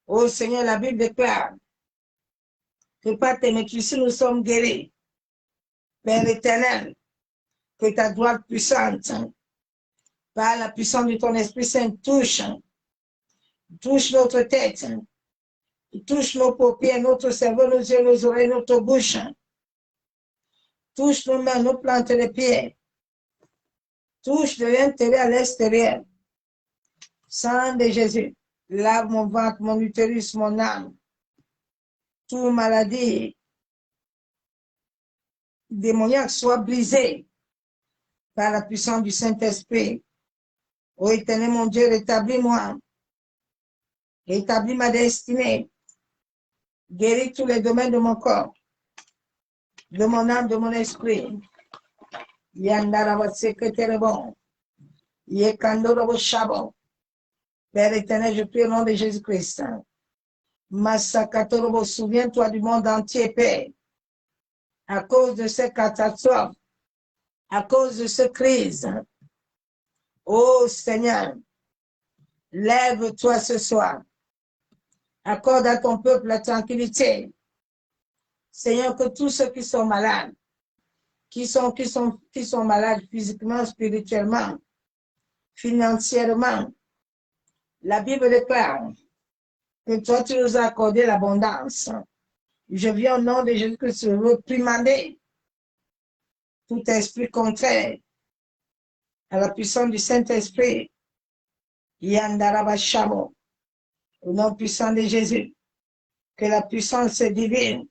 Ô Seigneur, la Bible déclare que par tes maîtrises, nous sommes guéris. Père éternel, que ta droite puissante, par la puissance de ton Esprit Saint, touche notre tête, touche nos paupières, notre cerveau, nos yeux, nos oreilles, notre bouche, touche nos mains, nos plantes de pieds, touche de l'intérieur à l'extérieur. Sang de Jésus, lave mon ventre, mon utérus, mon âme, toute maladie démoniaque soit brisée par la puissance du Saint-Esprit. Ô éternel mon Dieu, rétablis-moi, rétablis ma destinée, guéris tous les domaines de mon corps, de mon âme, de mon esprit. Yandaraba secrétaire bon, Yekandorobo Shabo. Père éternel, je prie au nom de Jésus-Christ. Massakatorobo, souviens-toi du monde entier, Père, à cause de ces catastrophes, à cause de cette crise. Ô Seigneur, lève-toi ce soir. Accorde à ton peuple la tranquillité. Seigneur, que tous ceux qui sont malades, qui sont malades physiquement, spirituellement, financièrement, la Bible déclare que toi, tu nous as accordé l'abondance. Je viens au nom de Jésus-Christ réprimander tout esprit contraire à la puissance du Saint-Esprit. Yandarabashamo, au nom puissant de Jésus, que la puissance divine,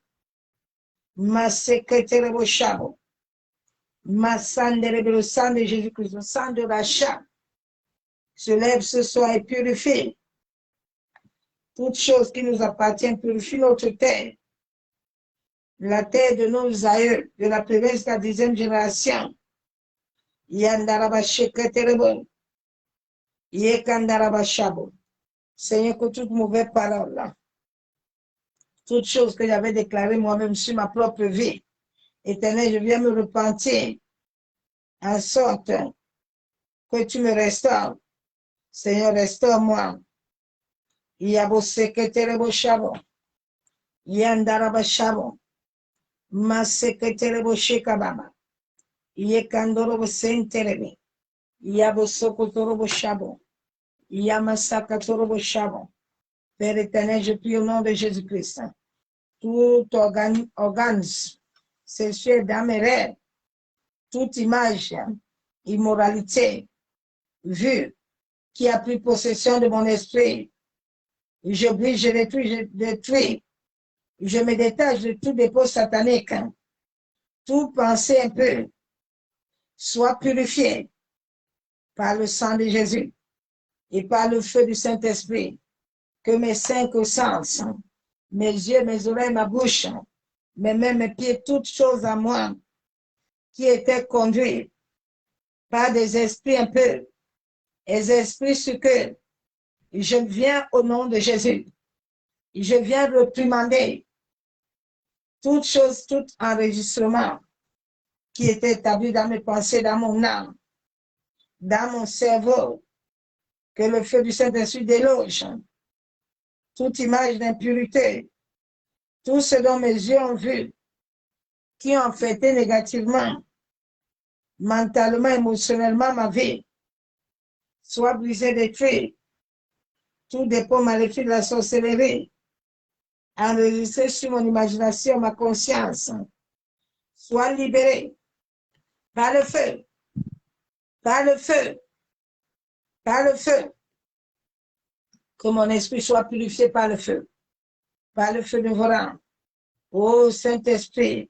ma secrétaire Boshamo, ma sang le sang de Jésus-Christ, le sang de rachat, se lève ce soir et purifie toutes choses qui nous appartiennent, purifie notre terre, la terre de nos aïeux, de la première jusqu'à la 10e génération. Yandarabasheketerebo, Yekandarabashabo. Seigneur, que toute mauvaise parole, toute chose que j'avais déclarée moi-même sur ma propre vie, Éternel, je viens me repentir en sorte que tu me restaures. Seigneur, restaure-moi. Yaboseketerebo shabo, Yandarabashabo, Maseketerebo shekababa, Yekandorobo senterebe, Yabosokotorobo shabo, Yamasakatorobo shabo. Père éternel, je prie au nom de Jésus-Christ. Tout organe sexuel dans mes rêves, toute image, immoralité, vue, qui a pris possession de mon esprit, je brise, je détruis, je me détache de tout dépôt satanique, tout pensée un peu, soit purifié par le sang de Jésus et par le feu du Saint-Esprit, que mes 5 sens, mes yeux, mes oreilles, ma bouche, mes mains, mes pieds, toutes choses à moi qui étaient conduites par des esprits un peu, des esprits sur que je viens au nom de Jésus. Je viens réprimander toutes choses, tout enregistrement qui était établi dans mes pensées, dans mon âme, dans mon cerveau, que le feu du Saint-Esprit déloge, toute image d'impurité, tout ce dont mes yeux ont vu, qui ont affecté négativement, mentalement, émotionnellement ma vie, soit brisé, détruit, tout dépôt maléfique de la sorcellerie, enregistré sur mon imagination, ma conscience, soit libéré par le feu, par le feu, par le feu, que mon esprit soit purifié par le feu dévorant. Ô Saint-Esprit,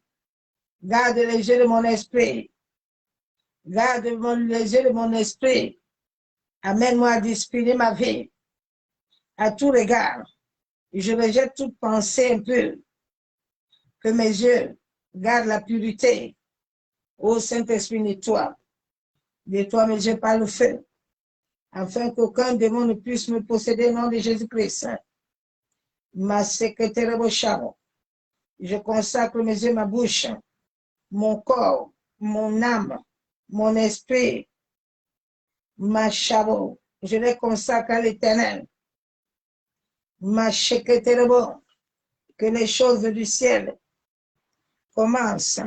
garde les yeux de mon esprit, garde les yeux de mon esprit, amène-moi à discipliner ma vie, à tout regard. Je rejette toute pensée impure, que mes yeux gardent la pureté. Ô Saint-Esprit, nettoie mes yeux par le feu, afin qu'aucun démon ne puisse me posséder au nom de Jésus-Christ. Ma secrétaire Bocharo, je consacre mes yeux, ma bouche, mon corps, mon âme, mon esprit, ma chavo, je les consacre à l'Éternel. Ma secrétaire, que les choses du ciel commencent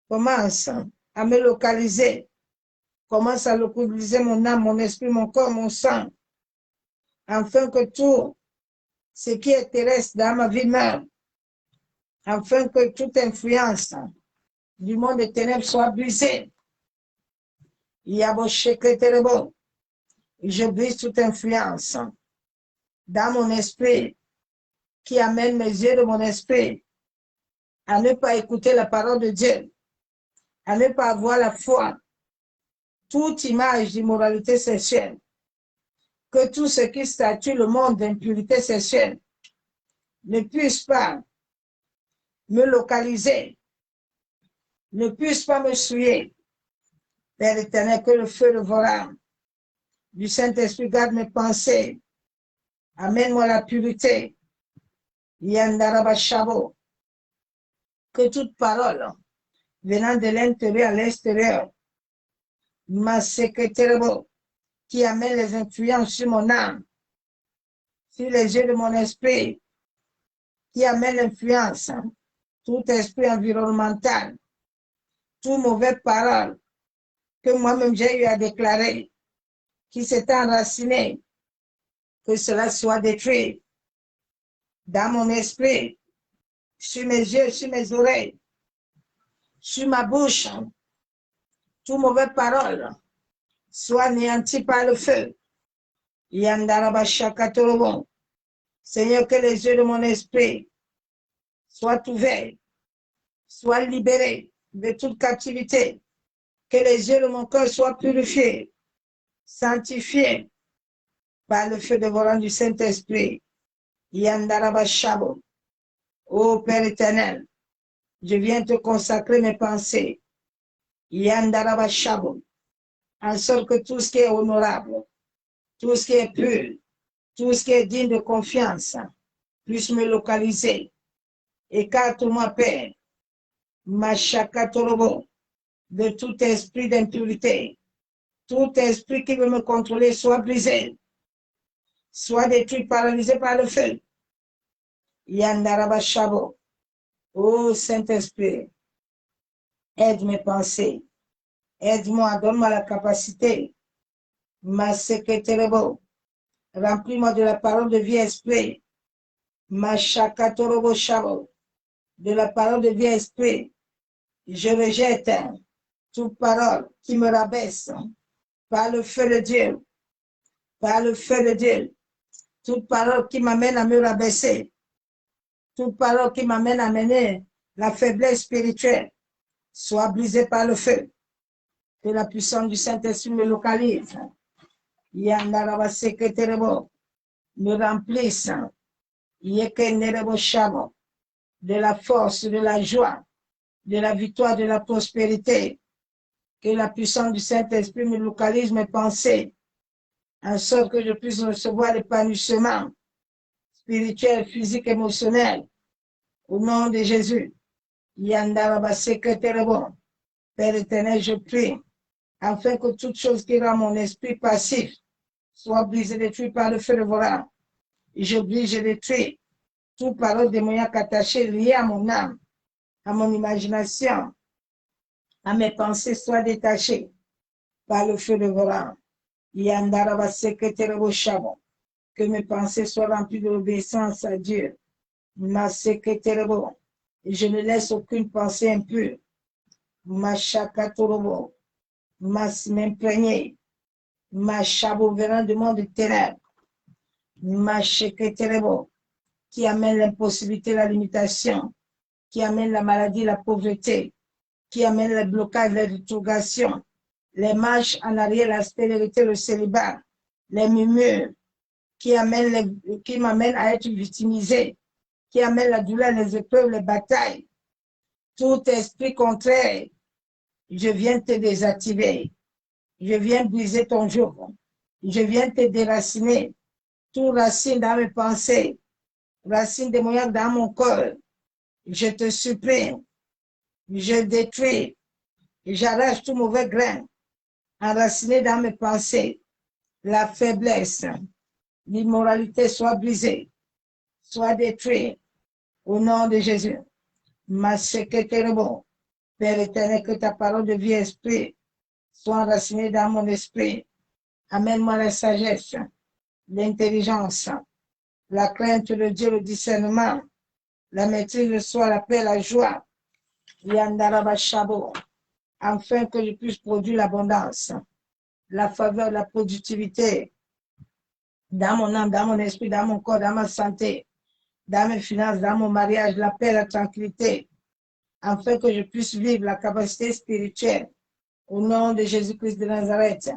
à me localiser, commencent à localiser mon âme, mon esprit, mon corps, mon sang, afin que tout ce qui est terrestre dans ma vie meure, afin que toute influence du monde des ténèbres soit brisée. Je brise toute influence dans mon esprit qui amène mes yeux de mon esprit à ne pas écouter la parole de Dieu, à ne pas avoir la foi, toute image d'immoralité sexuelle, que tout ce qui statue le monde d'impurité sexuelle ne puisse pas me localiser, ne puisse pas me souiller. Père éternel, que le feu dévorant du Saint-Esprit garde mes pensées, amène-moi la pureté. Yandarabashabo, que toute parole venant de l'intérieur à l'extérieur ma secrétaire, qui amène les influences sur mon âme, sur les yeux de mon esprit, qui amène l'influence, tout esprit environnemental, toute mauvaise parole que moi-même j'ai eu à déclarer, qui s'est enraciné, que cela soit détruit dans mon esprit, sur mes yeux, sur mes oreilles, sur ma bouche, toute mauvaise parole soit anéantie par le feu. Yandarabashakatorobon. Seigneur, que les yeux de mon esprit soient ouverts, soient libérés de toute captivité, que les yeux de mon cœur soient purifiés, sanctifiés par le feu dévorant du Saint-Esprit. Yandarabashabo. Ô Père éternel, je viens te consacrer mes pensées. Yandarabashabo. En sorte que tout ce qui est honorable, tout ce qui est pur, tout ce qui est digne de confiance puisse me localiser. Écarte-moi, Père, Machakatorobo, de tout esprit d'impurité, tout esprit qui veut me contrôler soit brisé, soit détruit, paralysé par le feu. Yandarabashabo. Ô Saint-Esprit, aide mes pensées, aide-moi, donne-moi la capacité, ma secrétaire, remplis-moi de la parole de vie esprit, ma chakatorobo shabo, de la parole de vie esprit. Je rejette toute parole qui me rabaisse par le feu de Dieu, par le feu de Dieu, toute parole qui m'amène à me rabaisser, toute parole qui m'amène à mener la faiblesse spirituelle, soit brisée par le feu. Que la puissance du Saint-Esprit me localise. Yandaraba secrétaire, me remplisse. Yekenerebo shabo, de la force, de la joie, de la victoire, de la prospérité. Que la puissance du Saint-Esprit me localise mes pensées, en sorte que je puisse recevoir l'épanouissement spirituel, physique, émotionnel. Au nom de Jésus. Yandaraba secrétaire, Père éternel, je prie, afin que toute chose qui rend mon esprit passif soit brisée, détruite par le feu dévorant. Je brise, je détruis toute parole démoniaque attachée, liée à mon âme, à mon imagination, à mes pensées, soit détachée par le feu dévorant. Yandaraba secrétaire, que mes pensées soient remplies de l'obéissance à Dieu. Ma secrétaire, je ne laisse aucune pensée impure. Ma chakatorobo, m'imprégner, ma chabo venant du monde du ténèbres, ma secrétaire, qui amène l'impossibilité, la limitation, qui amène la maladie, la pauvreté, qui amène le blocage, la rétrogradation, les marches en arrière, la stérilité, le célibat, les murmures, qui m'amènent à être victimisé, qui amènent la douleur, les épreuves, les batailles. Tout esprit contraire, je viens te désactiver. Je viens briser ton joug. Je viens te déraciner. Tout racine dans mes pensées, racine démoniaque dans mon corps. Je te supprime. Je détruis. J'arrache tout mauvais grain enraciné dans mes pensées. La faiblesse, l'immoralité soit brisée, soit détruite. Au nom de Jésus. Ma secrétaire, Père éternel, que ta parole de vie esprit soit enracinée dans mon esprit. Amène-moi la sagesse, l'intelligence, la crainte de Dieu, le discernement, la maîtrise de soi, la paix, la joie. Yandarabashabo, afin que je puisse produire l'abondance, la faveur, la productivité dans mon âme, dans mon esprit, dans mon corps, dans ma santé, dans mes finances, dans mon mariage, la paix, la tranquillité, afin que je puisse vivre la capacité spirituelle. Au nom de Jésus-Christ de Nazareth.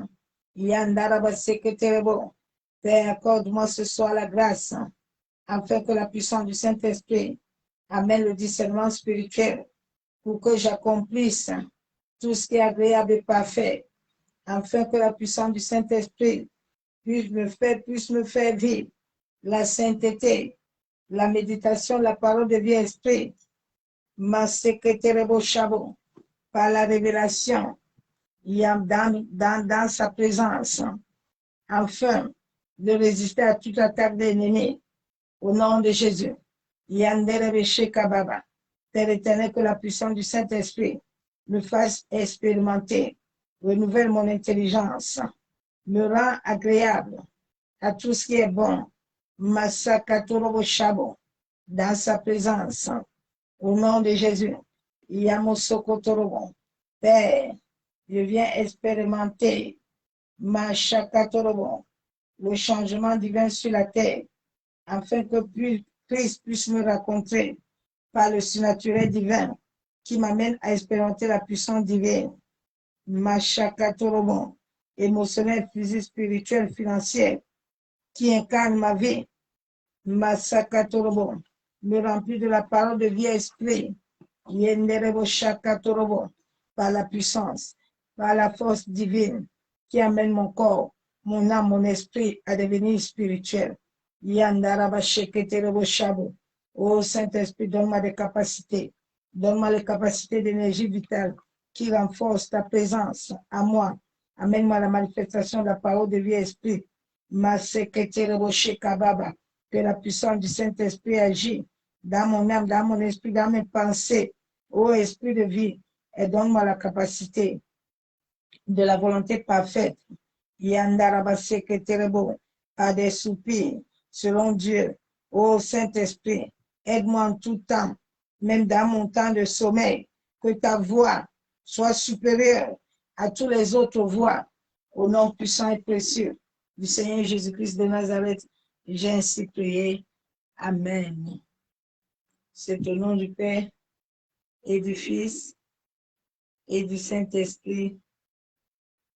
Yandarabashabo, Père, accorde-moi ce soir la grâce, afin que la puissance du Saint-Esprit amène le discernement spirituel pour que j'accomplisse tout ce qui est agréable et parfait, afin que la puissance du Saint-Esprit puisse me faire vivre la sainteté, la méditation, la parole de vie esprit, ma secrétaire Bochabo, par la révélation, dans sa présence, afin de résister à toute attaque de l'ennemi. Au nom de Jésus. Yandere Shekababa. Père éternel, que la puissance du Saint-Esprit me fasse expérimenter, renouvelle mon intelligence, me rend agréable à tout ce qui est bon. Masakatorobo Shabo, dans sa présence. Au nom de Jésus. Yamosokotorobo. Père, je viens expérimenter Mashakatorobo, le changement divin sur la terre, afin que Christ puisse me raconter par le surnaturel divin qui m'amène à expérimenter la puissance divine. Machakatorobo, émotionnel, physique, spirituel, financier, qui incarne ma vie. Masakatorobo, me remplit de la parole de vie et esprit. Yenderebo Shakatorobo, par la puissance, par la force divine qui amène mon corps, mon âme, mon esprit à devenir spirituel. Yandaraba Sheketerebo Shabo. Oh Saint-Esprit, donne-moi des capacités. Donne-moi les capacités d'énergie vitale qui renforcent ta présence à moi. Amène-moi la manifestation de la parole de vie et esprit. Maseketerebo Shekababa. Que la puissance du Saint-Esprit agit dans mon âme, dans mon esprit, dans mes pensées. Ô Esprit de vie, et donne-moi la capacité de la volonté parfaite. Yandarabaseketerebo, à des soupirs, selon Dieu. Ô Saint-Esprit, aide-moi en tout temps, même dans mon temps de sommeil, que ta voix soit supérieure à toutes les autres voix. Au nom puissant et précieux du Seigneur Jésus-Christ de Nazareth, j'ai ainsi prié. Amen. C'est au nom du Père et du Fils et du Saint-Esprit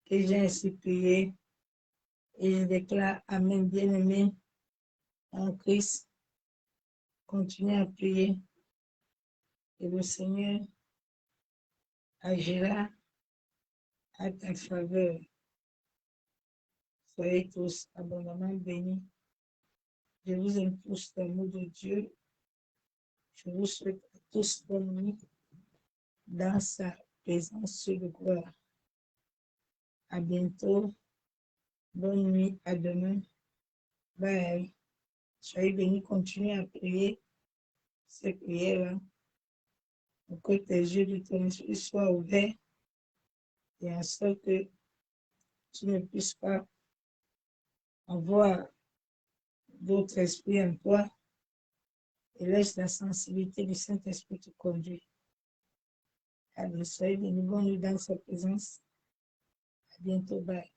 que j'ai ainsi prié. Et je déclare Amen, bien-aimé en Christ. Continuez à prier et le Seigneur agira à ta faveur. Soyez tous abondamment bénis. Je vous aime tous l'amour de Dieu. Je vous souhaite à tous bonne nuit dans sa présence sur le gloire. À bientôt. Bonne nuit. À demain. Bye. Soyez bénis. Continuez à prier ces prières-là pour que tes yeux de ton esprit soient ouverts et en sorte que tu ne puisses pas avoir d'autres esprits en toi et laisse la sensibilité du Saint-Esprit te conduire. Allez, soyez bénis, bonne nuit dans sa présence. À bientôt, bye.